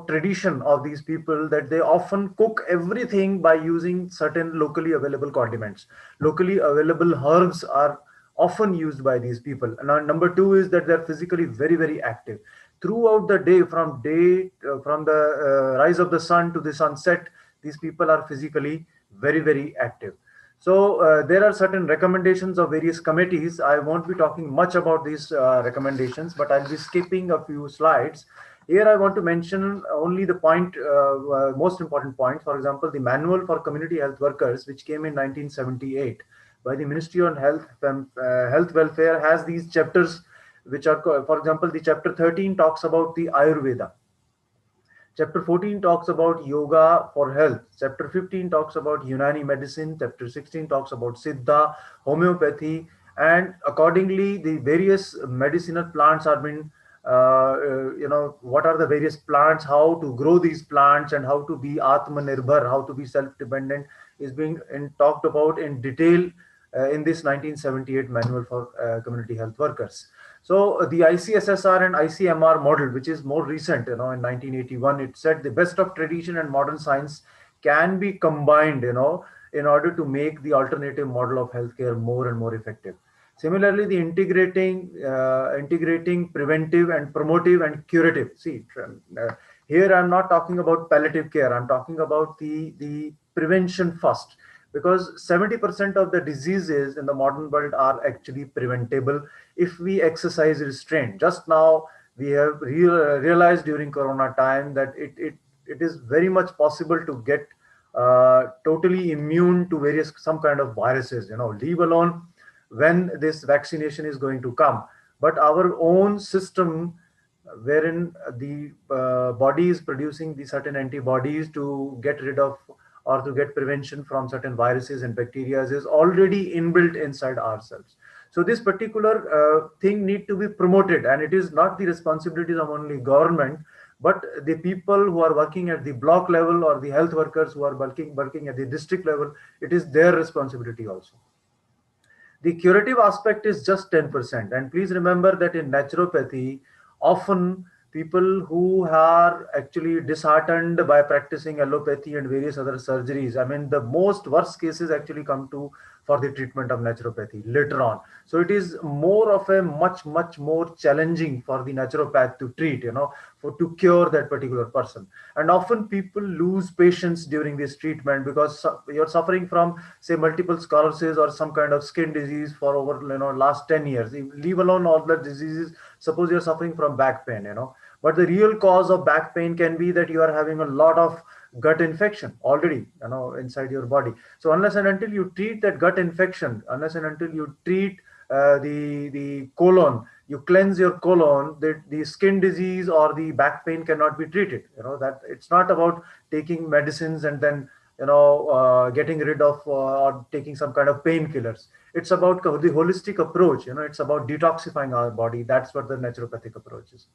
tradition of these people that they often cook everything by using certain locally available condiments. Locally available herbs are often used by these people. And number two is that they're physically very, very active throughout the day, from the rise of the sun to the sunset. These people are physically very, very active. So there are certain recommendations of various committees. I won't be talking much about these recommendations, but I'll be skipping a few slides. Here I want to mention only the most important point. For example, the Manual for Community Health Workers, which came in 1978 by the Ministry on Health, Health Welfare, has these chapters, which are, for example, the chapter 13 talks about the Ayurveda. Chapter 14 talks about yoga for health. Chapter 15 talks about Unani medicine. Chapter 16 talks about Siddha, homeopathy, and accordingly, the various medicinal plants are being, what are the various plants, how to grow these plants, and how to be Atmanirbhar, how to be self-dependent, is being talked about in detail in this 1978 Manual for Community Health Workers. So the ICSSR and ICMR model, which is more recent, in 1981, it said the best of tradition and modern science can be combined, in order to make the alternative model of healthcare more and more effective. Similarly, the integrating preventive and promotive and curative. See, here I'm not talking about palliative care. I'm talking about the prevention first, because 70% of the diseases in the modern world are actually preventable if we exercise restraint. Just now, we have realized during Corona time that it is very much possible to get totally immune to some kind of viruses, leave alone when this vaccination is going to come. But our own system, wherein the body is producing the certain antibodies to get rid of or to get prevention from certain viruses and bacteria, is already inbuilt inside ourselves. So this particular thing need to be promoted, and it is not the responsibilities of only government, but the people who are working at the block level, or the health workers who are working at the district level. It is their responsibility also. The curative aspect is just 10%. And please remember that in naturopathy, often people who are actually disheartened by practicing allopathy and various other surgeries, I mean, the most worst cases actually come to for the treatment of naturopathy later on. So it is more of a much more challenging for the naturopath to treat, to cure that particular person. And often people lose patience during this treatment, because you're suffering from, say, multiple sclerosis or some kind of skin disease for over, last 10 years. Leave alone all the diseases. Suppose you're suffering from back pain, but the real cause of back pain can be that you are having a lot of gut infection already, inside your body. So unless and until you treat that gut infection, unless and until you treat the colon, you cleanse your colon, the skin disease or the back pain cannot be treated. That it's not about taking medicines and then getting rid of or taking some kind of painkillers. It's about the holistic approach. It's about detoxifying our body. That's what the naturopathic approach is.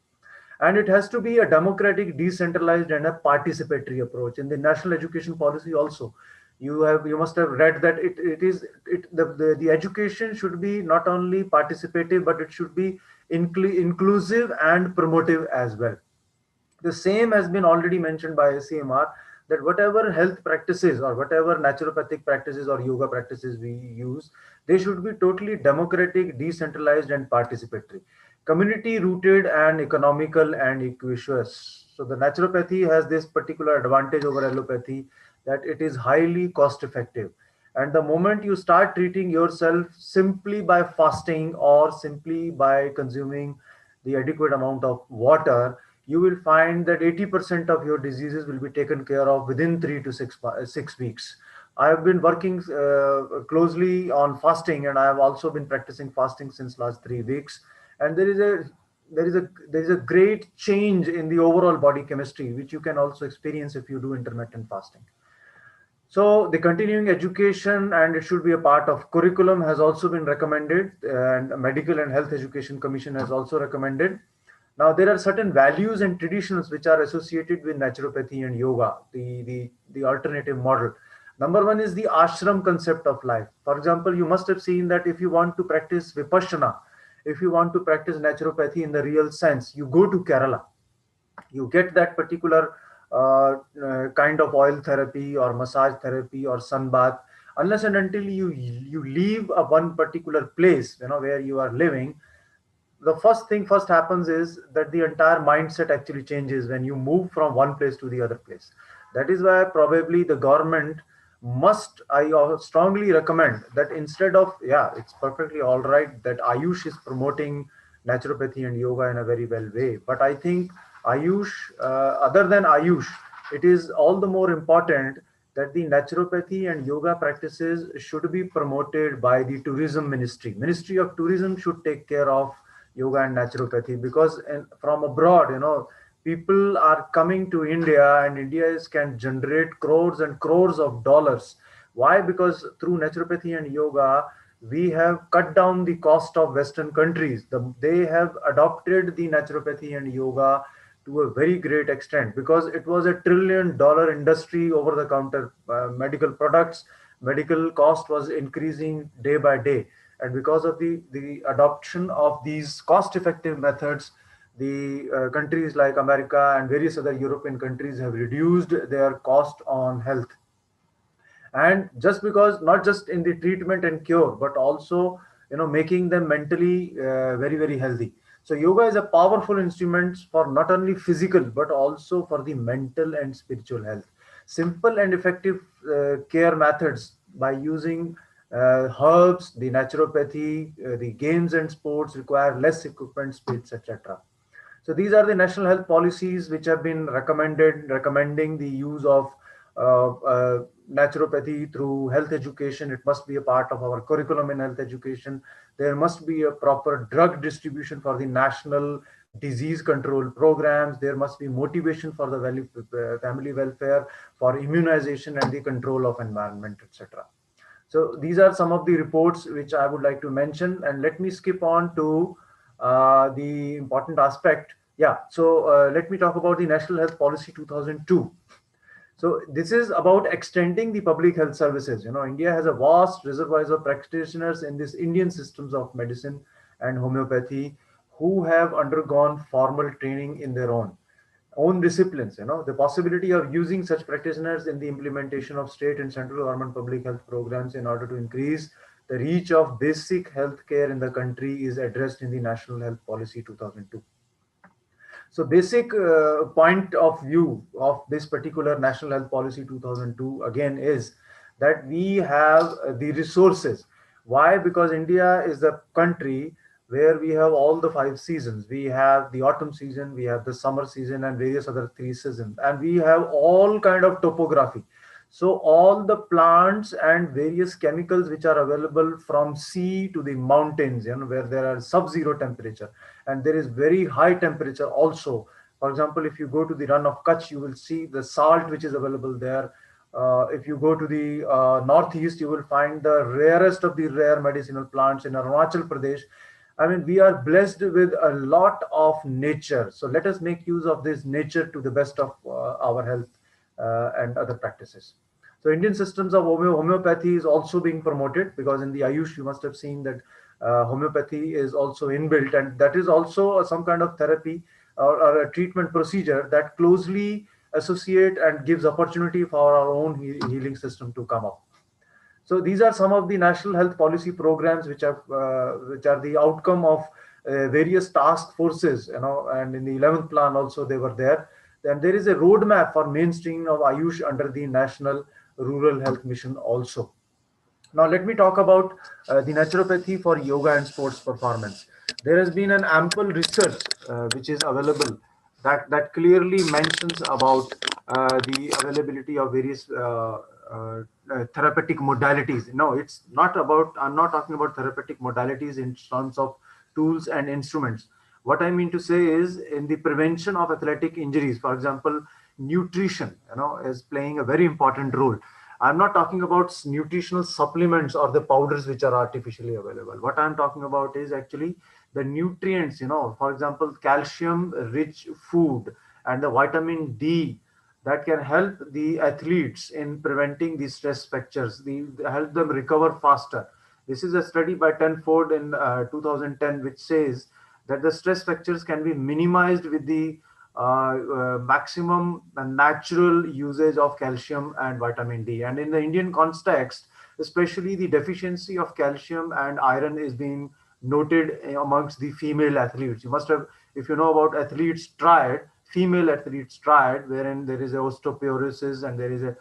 And it has to be a democratic, decentralized, and a participatory approach. In the national education policy also, you must have read that the education should be not only participative, but it should be inclusive and promotive as well. The same has been already mentioned by ACMR, that whatever health practices or whatever naturopathic practices or yoga practices we use, they should be totally democratic, decentralized, and participatory, community rooted, and economical and equitous. So the naturopathy has this particular advantage over allopathy, that it is highly cost effective. And the moment you start treating yourself simply by fasting or simply by consuming the adequate amount of water, you will find that 80% of your diseases will be taken care of within 3 to 6 weeks. I have been working closely on fasting, and I have also been practicing fasting since last 3 weeks. And there is a great change in the overall body chemistry, which you can also experience if you do intermittent fasting. So the continuing education, and it should be a part of curriculum, has also been recommended, and Medical and Health Education Commission has also recommended. Now, there are certain values and traditions which are associated with naturopathy and yoga, the alternative model. Number one is the ashram concept of life. For example, you must have seen that if you want to practice vipassana, if you want to practice naturopathy in the real sense, you go to Kerala. You get that particular kind of oil therapy or massage therapy or sun bath. Unless and until you leave a one particular place, where you are living, the first thing first happens is that the entire mindset actually changes when you move from one place to the other place. That is why probably the government must, I strongly recommend that instead of, yeah, it's perfectly all right that Ayush is promoting naturopathy and yoga in a very well way, but I think Ayush, other than Ayush, it is all the more important that the naturopathy and yoga practices should be promoted by the tourism ministry of tourism should take care of yoga and naturopathy, because from abroad, people are coming to India, and can generate crores and crores of dollars. Why? Because through naturopathy and yoga, we have cut down the cost of Western countries. They have adopted the naturopathy and yoga to a very great extent, because it was $1 trillion industry, over the counter medical products. Medical cost was increasing day by day, and because of the adoption of these cost effective methods, the countries like America and various other European countries have reduced their cost on health. And just because, not just in the treatment and cure, but also making them mentally very very healthy. So yoga is a powerful instrument for not only physical but also for the mental and spiritual health. Simple and effective care methods by using herbs, the naturopathy, the games and sports require less equipment, space, etc. So these are the national health policies which have been recommending the use of naturopathy through health education. It must be a part of our curriculum in health education. There must be a proper drug distribution for the national disease control programs. There must be motivation for the family welfare, for immunization and the control of environment, etc. So these are some of the reports which I would like to mention, and let me skip on to the important aspect. Yeah, so let me talk about the National Health Policy 2002. So this is about extending the public health services. India has a vast reservoirs of practitioners in this Indian systems of medicine and homeopathy who have undergone formal training in their own disciplines. The possibility of using such practitioners in the implementation of state and central government public health programs in order to increase the reach of basic health care in the country is addressed in the National Health Policy 2002. So basic point of view of this particular National Health Policy 2002 again is that we have the resources. Why? Because India is the country where we have all the 5 seasons. We have the autumn season, we have the summer season, and various other 3 seasons, and we have all kind of topography. So all the plants and various chemicals which are available from sea to the mountains, where there are sub-zero temperature, and there is very high temperature also. For example, if you go to the run of Kutch, you will see the salt which is available there. If you go to the northeast, you will find the rarest of the rare medicinal plants in Arunachal Pradesh. I mean, we are blessed with a lot of nature. So let us make use of this nature to the best of our health and other practices. So Indian systems of homeopathy is also being promoted, because in the Ayush, you must have seen that homeopathy is also inbuilt, and that is also some kind of therapy or a treatment procedure that closely associate and gives opportunity for our own healing system to come up. So these are some of the national health policy programs which are the outcome of various task forces, and in the 11th plan also they were there. Then there is a roadmap for mainstreaming of Ayush under the National Rural Health Mission also. Now, let me talk about the naturopathy for yoga and sports performance. There has been an ample research which is available that clearly mentions about the availability of various therapeutic modalities. No, it's not about, I'm not talking about therapeutic modalities in terms of tools and instruments. What I mean to say is in the prevention of athletic injuries, for example, nutrition, is playing a very important role. I'm not talking about nutritional supplements or the powders which are artificially available. What I'm talking about is actually the nutrients, for example, calcium rich food and the vitamin D that can help the athletes in preventing the stress fractures, help them recover faster. This is a study by Tenford in 2010, which says that the stress fractures can be minimized with the maximum natural usage of calcium and vitamin D. And in the Indian context, especially the deficiency of calcium and iron is being noted amongst the female athletes. You must have, if you know about athletes triad, female athletes triad, wherein there is a osteoporosis and there is a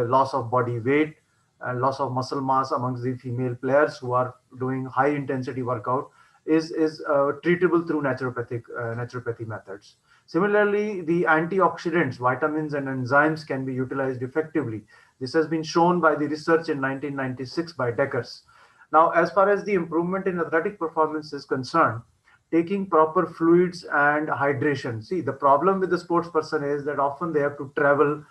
loss of body weight and loss of muscle mass amongst the female players who are doing high intensity workout, is treatable through naturopathy methods. Similarly, the antioxidants, vitamins, and enzymes can be utilized effectively. This has been shown by the research in 1996 by Deckers. Now, as far as the improvement in athletic performance is concerned, taking proper fluids and hydration. See, the problem with the sports person is that often they have to travel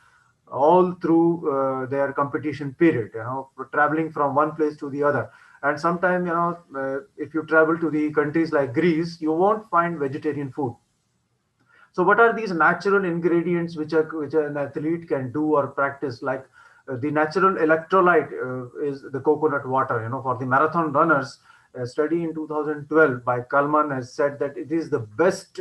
all through their competition period, traveling from one place to the other. And sometimes, if you travel to the countries like Greece, you won't find vegetarian food. So, what are these natural ingredients which an athlete can do or practice? Like the natural electrolyte is the coconut water. For the marathon runners, a study in 2012 by Kalman has said that it is the best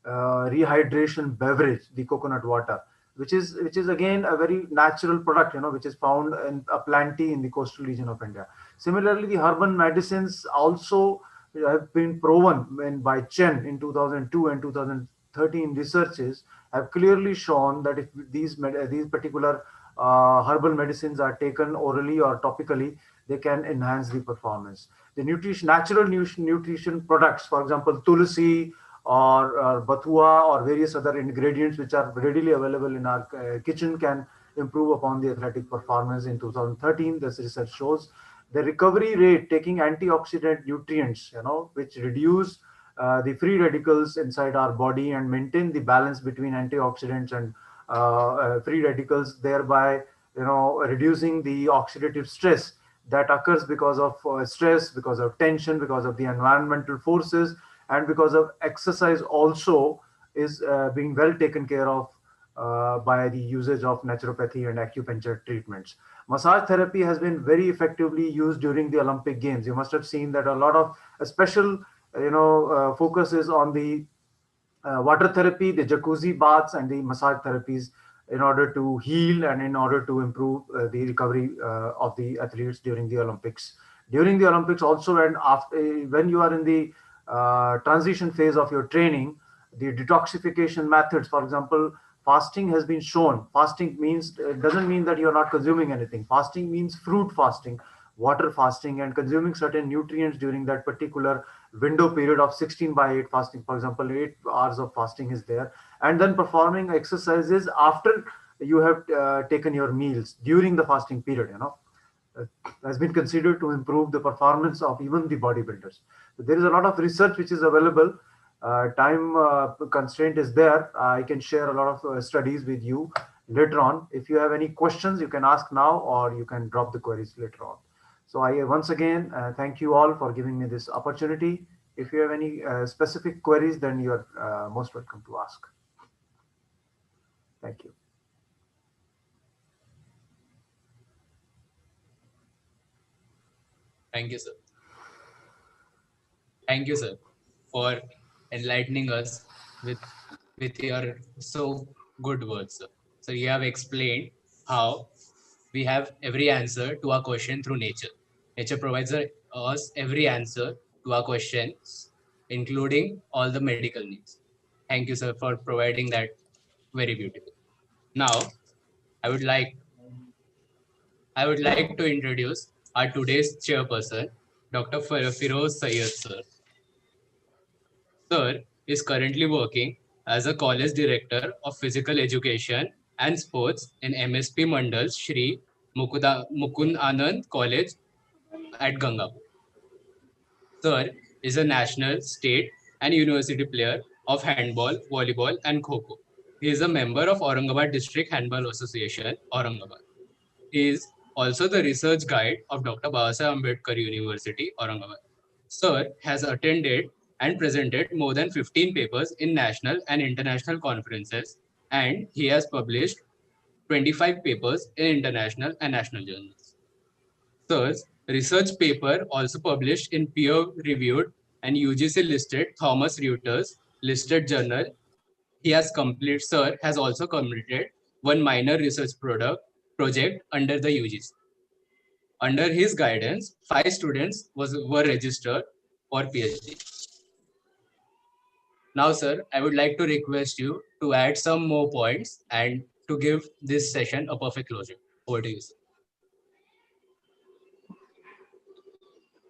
rehydration beverage, the coconut water, which is again a very natural product, which is found in a plenty in the coastal region of India. Similarly, the herbal medicines also have been proven by Chen in 2002 and 2013 researches have clearly shown that if these particular herbal medicines are taken orally or topically, they can enhance the performance. The natural nutrition products, for example, tulsi or bathua or various other ingredients which are readily available in our kitchen, can improve upon the athletic performance. In 2013, this research shows the recovery rate taking antioxidant nutrients, which reduce the free radicals inside our body and maintain the balance between antioxidants and free radicals, thereby reducing the oxidative stress that occurs because of stress, because of tension, because of the environmental forces, and because of exercise also is being well taken care of by the usage of naturopathy and acupuncture treatments. Massage therapy has been very effectively used during the Olympic Games. You must have seen that a lot of a special, focus is on the water therapy, the jacuzzi baths, and the massage therapies in order to heal and in order to improve the recovery of the athletes during the Olympics. During the Olympics, also, and after, when you are in the transition phase of your training, the detoxification methods, for example, fasting has been shown. Fasting means, it doesn't mean that you're not consuming anything. Fasting means fruit fasting, water fasting, and consuming certain nutrients during that particular window period of 16 by 8 fasting. For example, 8 hours of fasting is there, and then performing exercises after you have taken your meals during the fasting period, uh, has been considered to improve the performance of even the bodybuilders. So there is a lot of research which is available. Time constraint is there. I can share a lot of studies with you later on. If you have any questions, you can ask now or you can drop the queries later on. So I once again thank you all for giving me this opportunity. If you have any specific queries, then you are most welcome to ask. Thank you. Thank you, sir. Thank you, sir, for enlightening us with with your so good words, sir. So you have explained how we have every answer to our question through nature. Nature provides us every answer to our questions, including all the medical needs. Thank you, sir, for providing that very beautiful. Now, I would like I would like to introduce our today's chairperson, Dr. Firoz Sayed, sir. Sir is currently working as a college director of physical education and sports in MSP Mandal Shri Mukund Anand College at Gangapur. Sir is a national, state, and university player of handball, volleyball, and kho. He is a member of Aurangabad District Handball Association, Aurangabad. He is also the research guide of Dr. Babasaheb Ambedkar University, Aurangabad. Sir has attended and presented more than 15 papers in national and international conferences, and he has published 25 papers in international and national journals. Sir's research paper also published in peer-reviewed and UGC listed Thomson Reuters listed journal. Sir has also completed one minor research project under the UGC. Under his guidance, 5 students were registered for PhD. Now, sir, I would like to request you to add some more points and to give this session a perfect closure. Over to you, sir.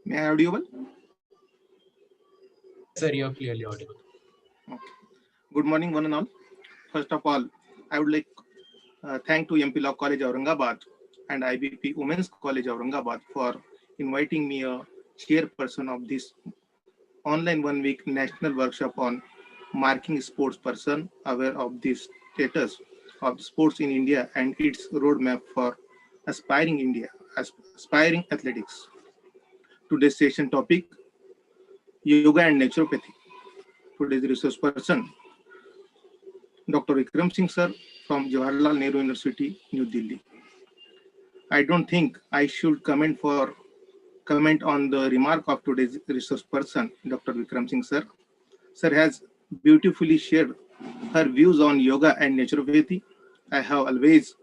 May I audible? Yes, sir, you're clearly audible. Okay. Good morning, one and all. First of all, I would like thank to MP Law College Aurangabad and IBP Women's College Aurangabad for inviting me a chairperson of this online 1 week national workshop on marking sports person aware of the status of sports in India and its roadmap for aspiring India, aspiring athletics. Today's session topic, yoga and naturopathy. Today's resource person, Dr. Vikram Singh sir from Jawaharlal Nehru University, New Delhi. I don't think I should comment on the remark of today's resource person, Dr. Vikram Singh sir. Sir has beautifully shared her views on yoga and naturopathy. I have always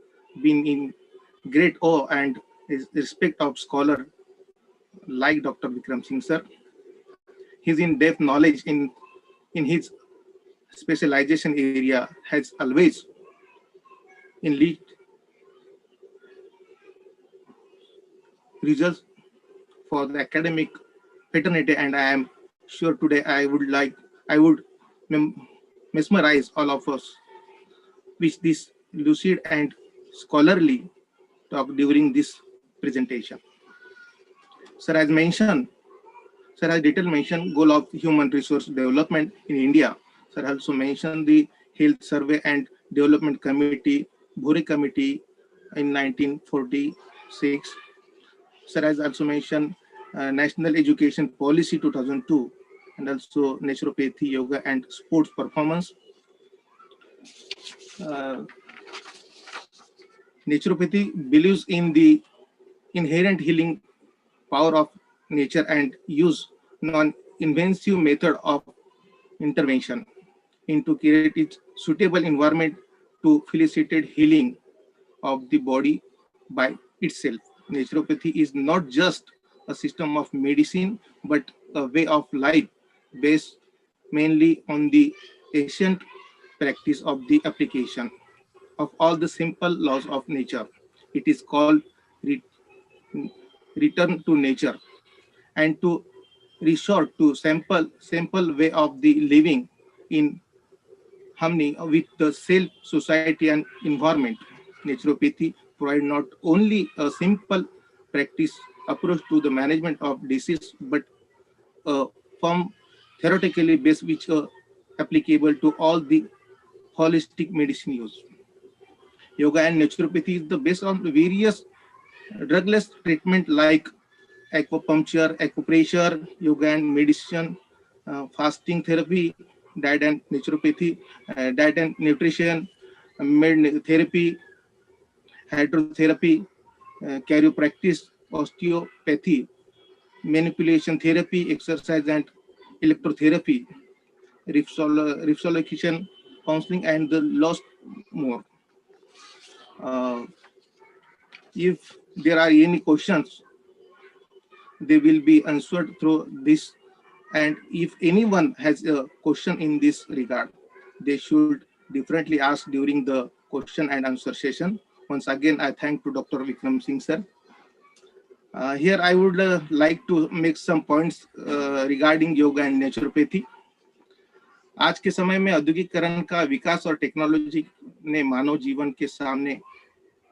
been in great awe and respect of scholar like Dr. Vikram Singh sir. His in-depth knowledge in his specialization area has always in lead results for the academic fraternity, and I am sure today I would mesmerize all of us with this lucid and scholarly talk during this presentation. Sir has mentioned, Sir has detailed mentioned goal of human resource development in India. Sir also mentioned the Health Survey and Development Committee, Bhuri Committee in 1946. Sir has also mentioned National Education Policy 2002 and also naturopathy, yoga and sports performance. Naturopathy believes in the inherent healing power of nature and use non-invasive method of intervention into create its suitable environment to facilitate healing of the body by itself. Naturopathy is not just a system of medicine, but a way of life based mainly on the ancient practice of the application of all the simple laws of nature. It is called return to nature and to resort to simple way of the living in harmony with the self, society, and environment. Naturopathy provide not only a simple practice approach to the management of disease, but a firm theoretically based which are applicable to all the holistic medicine use. Yoga and naturopathy is the based on the various drugless treatment like acupuncture, acupressure, yoga and medicine, fasting therapy, diet and naturopathy, diet and nutrition, med therapy, hydrotherapy, chiropractic, osteopathy, manipulation therapy, exercise and electrotherapy, reflexology, counseling, and the lots more. Uh, if there are any questions, they will be answered through this. And if anyone has a question in this regard, they should differently ask during the question and answer session. Once again, I thank to Dr. Vikram Singh sir. Here I would like to make some points regarding yoga and naturopathy. आज के समय में औद्योगिकरण का विकास और technology ने मानव जीवन के सामने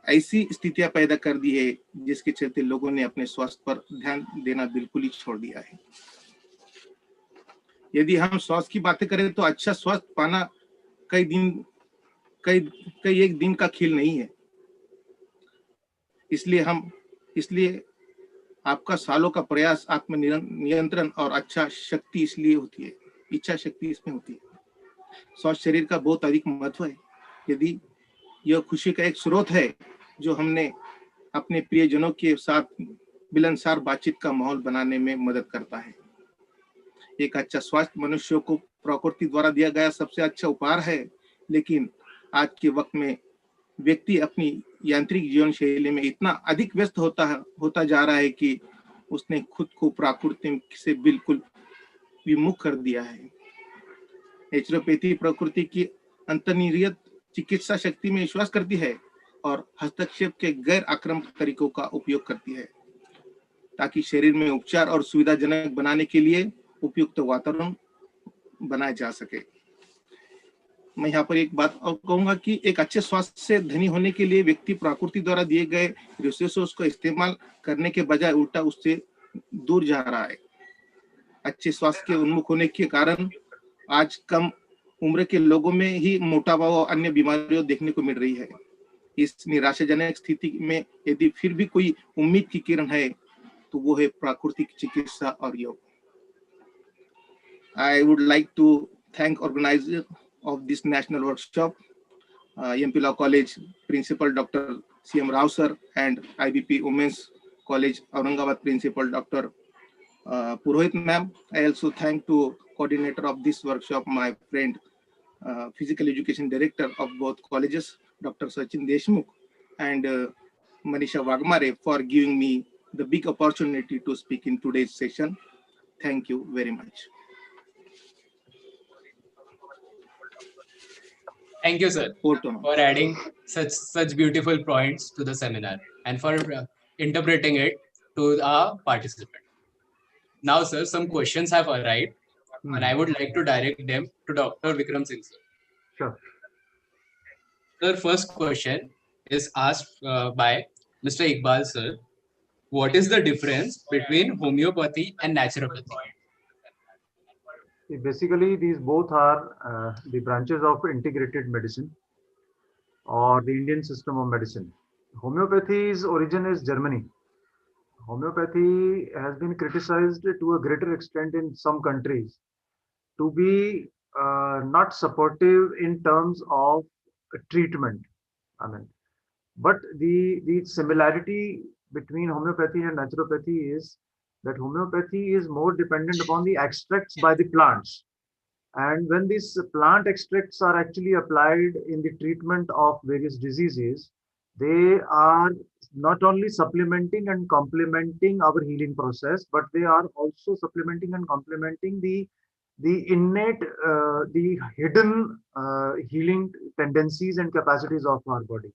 ऐसी स्थितियां पैदा कर दी है जिसके चलते लोगों ने अपने स्वास्थ्य पर ध्यान देना बिल्कुल ही छोड़ दिया है। यदि हम स्वास्थ्य की बातें करें तो अच्छा स्वास्थ्य पाना कई एक दिन का खेल नहीं है। इसलिए आपका सालों का प्रयास, आत्म नियंत्रण और अच्छा शक्ति इसलिए होती है, इच्छा शक्ति इसमें होती है। स्वस्थ शरीर का बहुत अधिक महत्व है। यदि यह खुशी का एक स्रोत है जो हमने अपने प्रियजनों के साथ मिलनसार बातचीत का माहौल बनाने में मदद करता है। एक अच्छा स्वास्थ्य मनुष्य को प्रकृति द्वारा दिया गया सबसे अच्छा उपहार है, लेकिन आज के वक्त में व्यक्ति अपनी यांत्रिक जीवन शैली में इतना अधिक व्यस्त होता जा रहा है कि उसने खुद को प्रकृति से बिल्कुल विमुख कर दिया है। नेचुरोपैथी प्रकृति की अंतर्निहित चिकित्सा शक्ति में विश्वास करती है और हस्तक्षेप के गैर आक्रामक तरीकों का उपयोग करती है ताकि शरीर में उपचार और सुविधाजनक बनाने के लिए उपयुक्त वातावरण बनाया जा सके। मैं यहाँ पर एक बात और कहूंगा कि एक अच्छे स्वास्थ्य से धनी होने के लिए व्यक्ति प्रकृति द्वारा दिए गए रिसोर्सेस को इस्तेमाल करने के बजाय उल्टा उससे दूर जा रहा है। अच्छे स्वास्थ्य के उन्मुख होने के कारण आज कम उम्र के लोगों में ही मोटापा और अन्य बीमारियां देखने को मिल रही है। इस निराशाजनक स्थिति में यदि फिर भी कोई उम्मीद की किरण है तो वो है प्राकृतिक चिकित्सा और योग। I would like to thank organizer of this national workshop, MP Law College Principal Dr. C.M. Rao sir and IBP Women's College Aurangabad Principal Dr. Purohit ma'am. I also thank to coordinator of this workshop, my friend, Physical Education Director of both colleges, Dr. Sachin Deshmukh and Manisha Wagmare for giving me the big opportunity to speak in today's session. Thank you very much. Thank you, sir, for adding such beautiful points to the seminar and for interpreting it to our participant. Now, sir, some questions have arrived, and I would like to direct them to Dr. Vikram Singh, sir. Sure. The first question is asked by Mr. Iqbal, sir. What is the difference between homeopathy and naturopathy? Basically, these both are the branches of integrated medicine or the Indian system of medicine. Homeopathy's origin is Germany. Homeopathy has been criticized to a greater extent in some countries to be not supportive in terms of treatment. But the similarity between homeopathy and naturopathy is that homeopathy is more dependent upon the extracts by the plants. And when these plant extracts are actually applied in the treatment of various diseases, they are not only supplementing and complementing our healing process, but they are also supplementing and complementing the innate, the hidden healing tendencies and capacities of our body.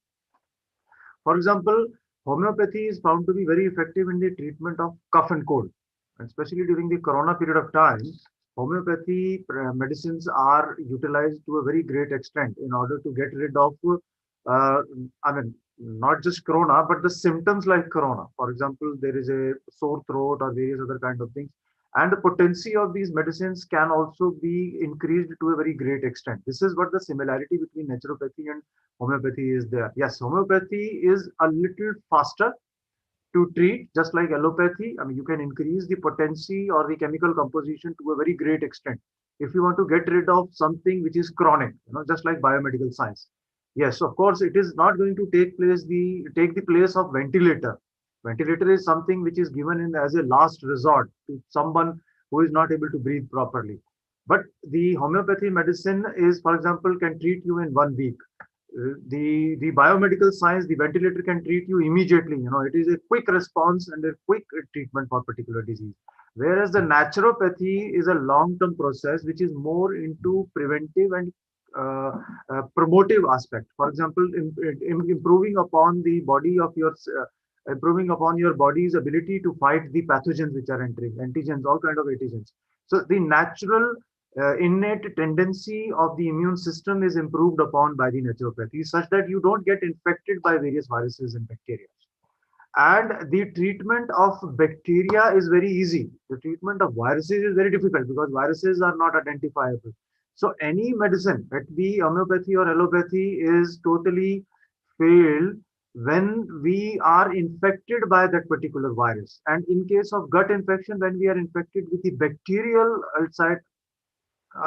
For example, homeopathy is found to be very effective in the treatment of cough and cold, especially during the corona period of time. Homeopathy medicines are utilized to a very great extent in order to get rid of, not just corona, but the symptoms like corona. For example, there is a sore throat or various other kind of things. And the potency of these medicines can also be increased to a very great extent. This is what the similarity between naturopathy and homeopathy is there. Yes, homeopathy is a little faster to treat, just like allopathy. You can increase the potency or the chemical composition to a very great extent if you want to get rid of something which is chronic, just like biomedical science. Yes, of course, it is not going to take the place of ventilator. Ventilator is something which is given in as a last resort to someone who is not able to breathe properly. But the homeopathy medicine is, for example, can treat you in 1 week. The biomedical science, the ventilator can treat you immediately. It is a quick response and a quick treatment for particular disease. Whereas the naturopathy is a long-term process which is more into preventive and promotive aspect. For example, improving upon the body of your improving upon your body's ability to fight the pathogens which are entering, antigens, all kind of antigens. So the natural innate tendency of the immune system is improved upon by the naturopathy, such that you don't get infected by various viruses and bacteria. And the treatment of bacteria is very easy. The treatment of viruses is very difficult because viruses are not identifiable. So any medicine, at be homeopathy or allopathy, is totally failed when we are infected by that particular virus. And in case of gut infection, when we are infected with the bacterial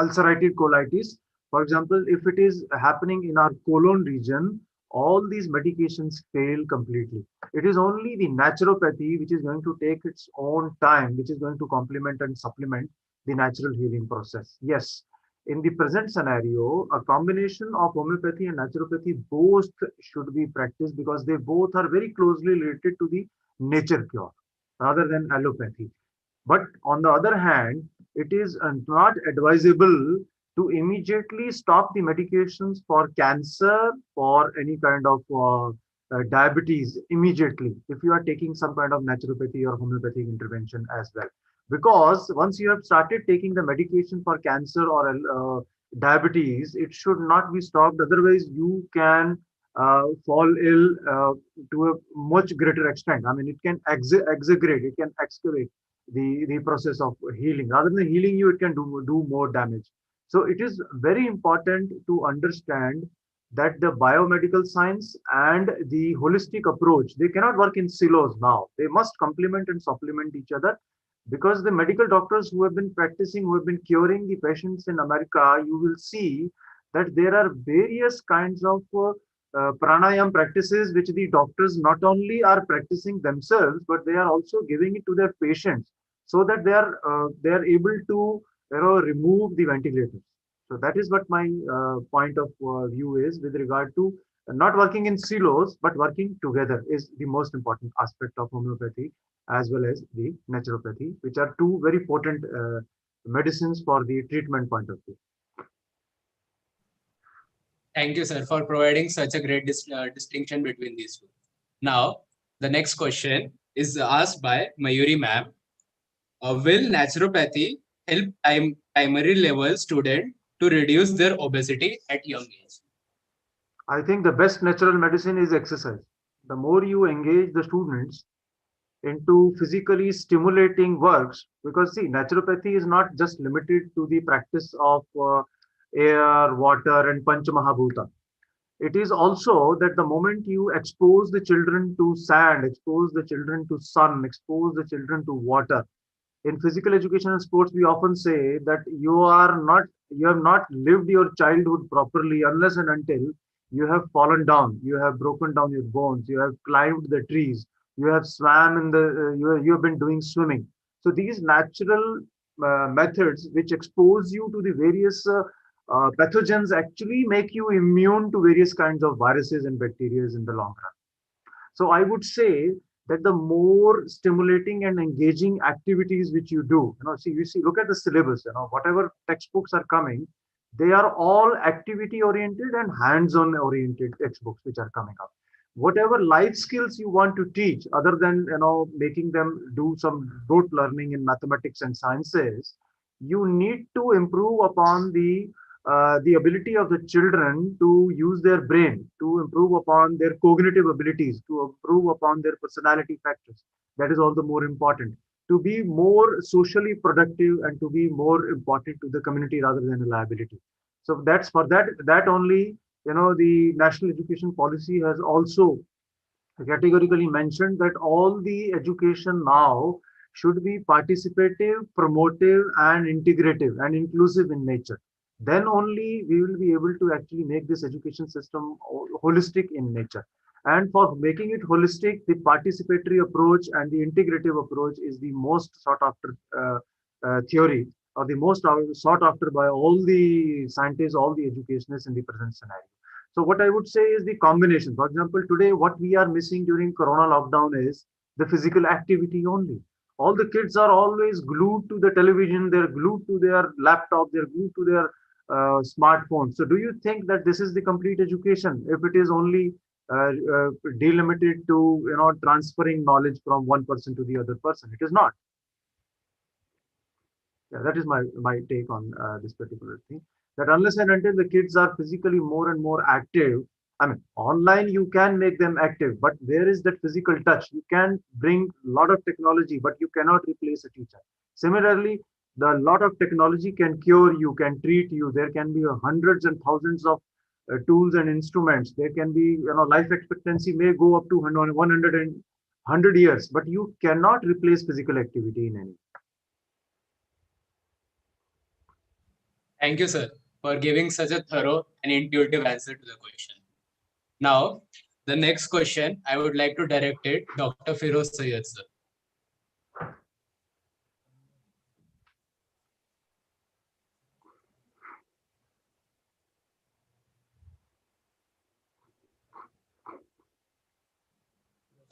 ulcerative colitis. For example, if it is happening in our colon region, all these medications fail completely. It is only the naturopathy which is going to take its own time, which is going to complement and supplement the natural healing process. Yes, in the present scenario, a combination of homeopathy and naturopathy both should be practiced because they both are very closely related to the nature cure rather than allopathy. But on the other hand, it is not advisable to immediately stop the medications for cancer, for any kind of diabetes immediately if you are taking some kind of naturopathy or homeopathic intervention as well. Because once you have started taking the medication for cancer or diabetes, it should not be stopped. Otherwise, you can fall ill to a much greater extent. I mean, it can exaggerate, it can excavate the process of healing. Rather than healing you, it can do more damage. So it is very important to understand that the biomedical science and the holistic approach, they cannot work in silos now. They must complement and supplement each other, because the medical doctors who have been practicing, who have been curing the patients in America, you will see that there are various kinds of pranayam practices which the doctors not only are practicing themselves, but they are also giving it to their patients so that they are able to remove the ventilators. So that is what my point of view is with regard to not working in silos, but working together is the most important aspect of homeopathy as well as the naturopathy, which are two very potent medicines for the treatment point of view. Thank you, sir, for providing such a great distinction between these two. Now, the next question is asked by Mayuri ma'am. Will naturopathy help primary level student to reduce their obesity at young age? I think the best natural medicine is exercise. The more you engage the students into physically stimulating works, because see, naturopathy is not just limited to the practice of air, water, and Pancha Mahabhuta. It is also that the moment you expose the children to sand, expose the children to sun, expose the children to water, in physical education and sports, we often say that you have not lived your childhood properly unless and until you have fallen down, you have broken down your bones, you have climbed the trees, you have swam in you have been doing swimming. So these natural methods which expose you to the various pathogens actually make you immune to various kinds of viruses and bacteria in the long run. So I would say that the more stimulating and engaging activities which you do, look at the syllabus, whatever textbooks are coming, they are all activity oriented and hands-on oriented textbooks which are coming up. Whatever life skills you want to teach, other than making them do some rote learning in mathematics and sciences, you need to improve upon the ability of the children to use their brain, to improve upon their cognitive abilities, to improve upon their personality factors. That is all the more important. To be more socially productive and to be more important to the community rather than a liability. So that's for that only, the national education policy has also categorically mentioned that all the education now should be participative, promotive, and integrative and inclusive in nature. Then only we will be able to actually make this education system holistic in nature. And for making it holistic, the participatory approach and the integrative approach is the most sought after theory, or the most sought after by all the scientists, all the educationists in the present scenario. So what I would say is the combination. For example, today what we are missing during Corona lockdown is the physical activity only. All the kids are always glued to the television, they're glued to their laptop, they're glued to their smartphone. So do you think that this is the complete education if it is only delimited to transferring knowledge from one person to the other person? It is not. Yeah, that is my take on this particular thing. That unless and until the kids are physically more and more active, I mean, online you can make them active, but where is that physical touch? You can bring a lot of technology, but you cannot replace a teacher. Similarly, the lot of technology can cure you, can treat you. There can be hundreds and thousands of tools and instruments. There can be, life expectancy may go up to 100 years, but you cannot replace physical activity in any. Thank you, sir, for giving such a thorough and intuitive answer to the question. Now, the next question I would like to direct it Dr. Firoz Sayyed, sir.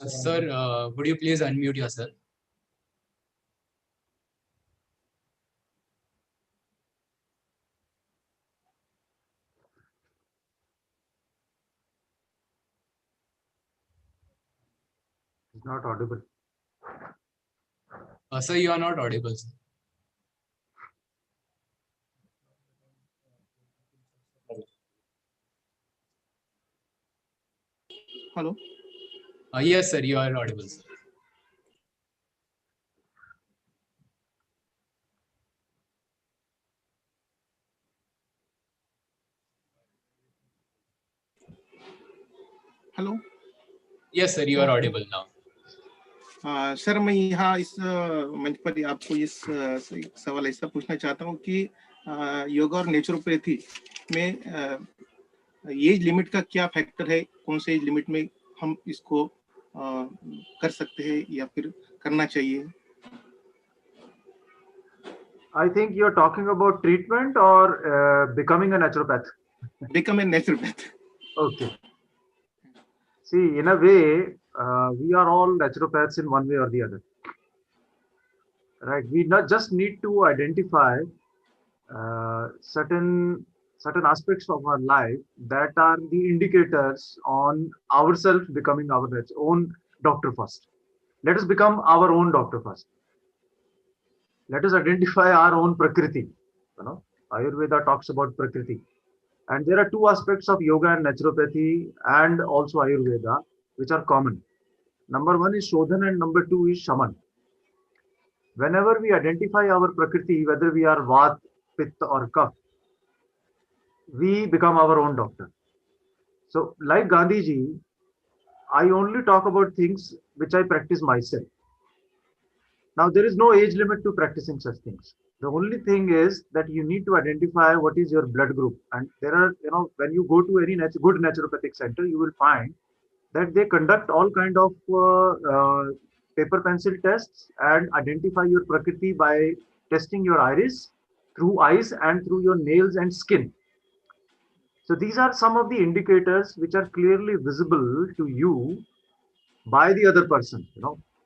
Sir, would you please unmute yourself? It's not audible. Sir, you are not audible, sir. Hello. Yes, sir, you are audible, sir. Hello Yes, sir, you are audible now. Sir मैं यहाँ इस मंच पर आपको इस सवाल ऐसा पूछना चाहता हूँ कि योगा और नेचुरोपैथी में एज लिमिट का क्या फैक्टर है, कौन से एज लिमिट में हम इसको कर सकते हैं या फिर करना चाहिए? I think you're talking about treatment or becoming a naturopath. Become a naturopath. Okay. See, in a way, we are all naturopaths in one way or the other. Right? We not just need to identify certain aspects of our life that are the indicators on ourselves becoming our own doctor first. Let us become our own doctor first. Let us identify our own prakriti. Ayurveda talks about prakriti. And there are two aspects of yoga and naturopathy and also Ayurveda which are common. Number one is Shodhan and number two is Shaman. Whenever we identify our prakriti, whether we are Vat, Pitta or Kapha, we become our own doctor. So, like Gandhiji, I only talk about things which I practice myself. Now, there is no age limit to practicing such things. The only thing is that you need to identify what is your blood group. And there are, when you go to any good naturopathic center, you will find that they conduct all kind of paper pencil tests and identify your prakriti by testing your iris through eyes and through your nails and skin. So these are some of the indicators which are clearly visible to you by the other person,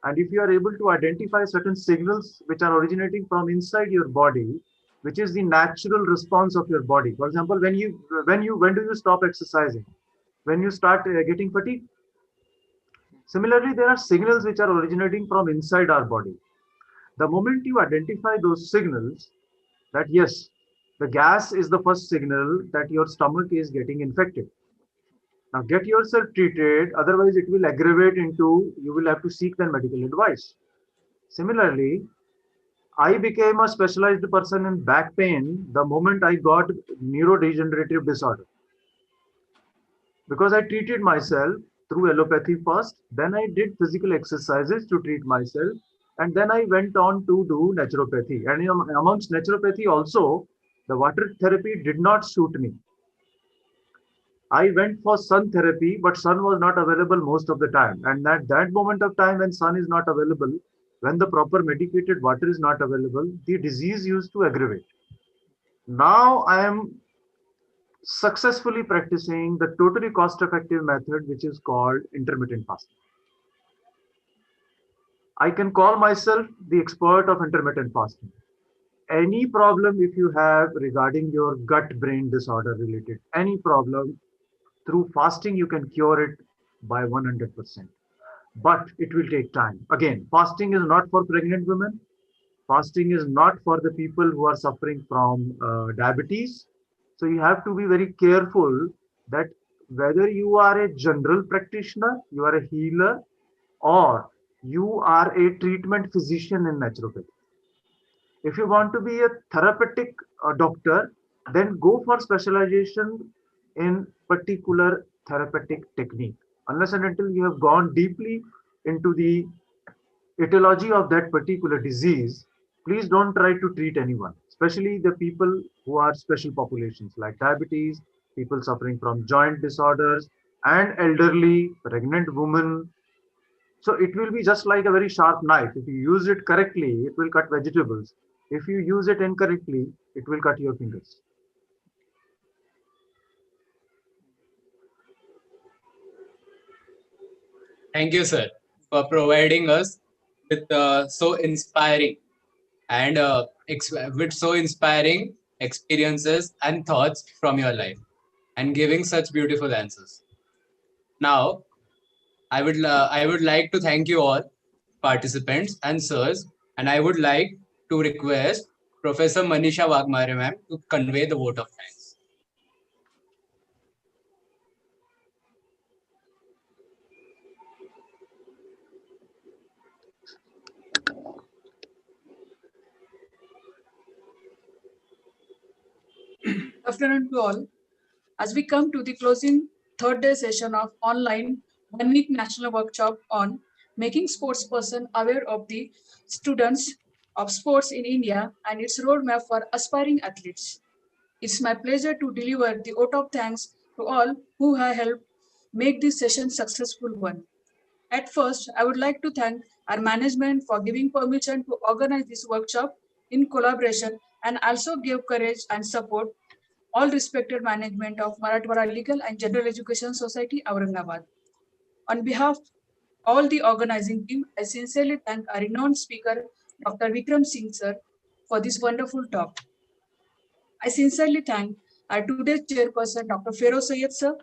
and if you are able to identify certain signals which are originating from inside your body, which is the natural response of your body. For example, when do you stop exercising? When you start getting fatigue. Similarly, there are signals which are originating from inside our body. The moment you identify those signals, that yes, the gas is the first signal that your stomach is getting infected. Now get yourself treated, otherwise it will aggravate into, you will have to seek then medical advice. Similarly, I became a specialized person in back pain the moment I got neurodegenerative disorder. Because I treated myself through allopathy first, then I did physical exercises to treat myself, and then I went on to do naturopathy. And amongst naturopathy also, the water therapy did not suit me. I went for sun therapy, but sun was not available most of the time. And at that moment of time, when sun is not available, when the proper medicated water is not available, the disease used to aggravate. Now I am successfully practicing the totally cost-effective method, which is called intermittent fasting. I can call myself the expert of intermittent fasting. Any problem if you have regarding your gut-brain disorder related, any problem, through fasting you can cure it by 100%. But it will take time. Again, fasting is not for pregnant women. Fasting is not for the people who are suffering from diabetes. So you have to be very careful that whether you are a general practitioner, you are a healer, or you are a treatment physician in naturopathy. If you want to be a therapeutic doctor, then go for specialization in particular therapeutic technique. Unless and until you have gone deeply into the etiology of that particular disease, please don't try to treat anyone, especially the people who are special populations like diabetes, people suffering from joint disorders, and elderly, pregnant women. So it will be just like a very sharp knife. If you use it correctly, it will cut vegetables. If you use it incorrectly, it will cut your fingers. Thank you, sir, for providing us with so inspiring and with so inspiring experiences and thoughts from your life and giving such beautiful answers. Now, I would like to thank you all participants and sirs, and I would like to request Professor Manisha Wagmare ma'am to convey the vote of thanks. Good afternoon to all. As we come to the closing third day session of online 1 week national workshop on making sports person aware of the students of sports in India and its roadmap for aspiring athletes. It's my pleasure to deliver the vote of thanks to all who have helped make this session successful one. At first, I would like to thank our management for giving permission to organize this workshop in collaboration and also give courage and support all respected management of Marathwada Legal and General Education Society, Aurangabad. On behalf of all the organizing team, I sincerely thank our renowned speaker, Dr. Vikram Singh sir, for this wonderful talk. I sincerely thank our today's chairperson, Dr. Feroz Sayed sir.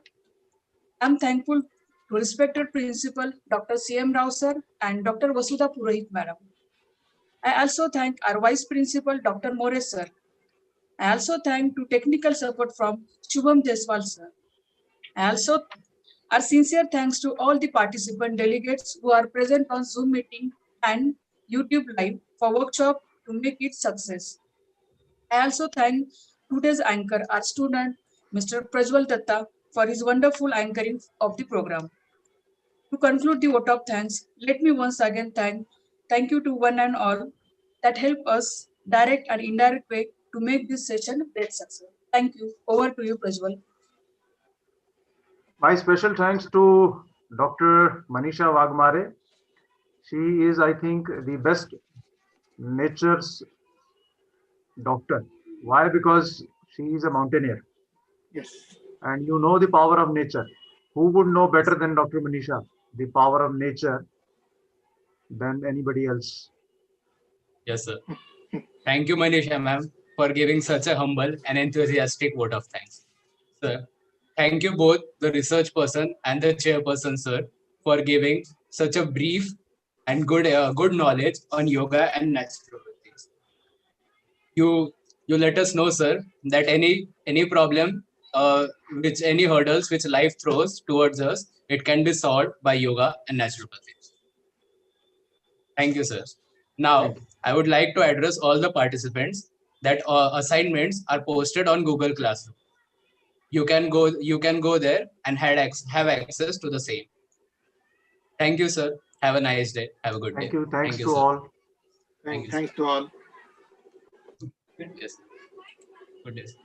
I'm thankful to respected principal, Dr. C.M. Rao sir and Dr. Vasudha Purohit madam. I also thank our vice principal, Dr. More sir. I also thank to technical support from Shubham Jaiswal sir. I also our sincere thanks to all the participant delegates who are present on Zoom meeting and YouTube live for workshop to make it success. I also thank today's anchor, our student, Mr. Prajwal Datta, for his wonderful anchoring of the program. To conclude the vote of thanks, let me once again thank you to one and all that help us direct and indirect way to make this session a great success. Thank you. Over to you, Prajwal. My special thanks to Dr. Manisha Wagmare. She is, I think, the best nature's doctor. Why? Because she is a mountaineer Yes. and you know the power of nature. Who would know better than Dr. Manisha the power of nature than anybody else? Yes, sir. Thank you, Manisha ma'am, for giving such a humble and enthusiastic vote of thanks. Sir, thank you both, the research person and the chairperson, sir, for giving such a brief and good knowledge on yoga and naturopathy. You let us know, sir, that any problem, which any hurdles which life throws towards us, it can be solved by yoga and naturopathy. Thank you, sir. Now, I would like to address all the participants that assignments are posted on Google Classroom. You can go there and have access to the same. Thank you, sir. Have a nice day. Have a good day. Thank you. Thanks Thank you, to sir. all. Thank you, Thanks sir. to all. Yes. Good day, sir.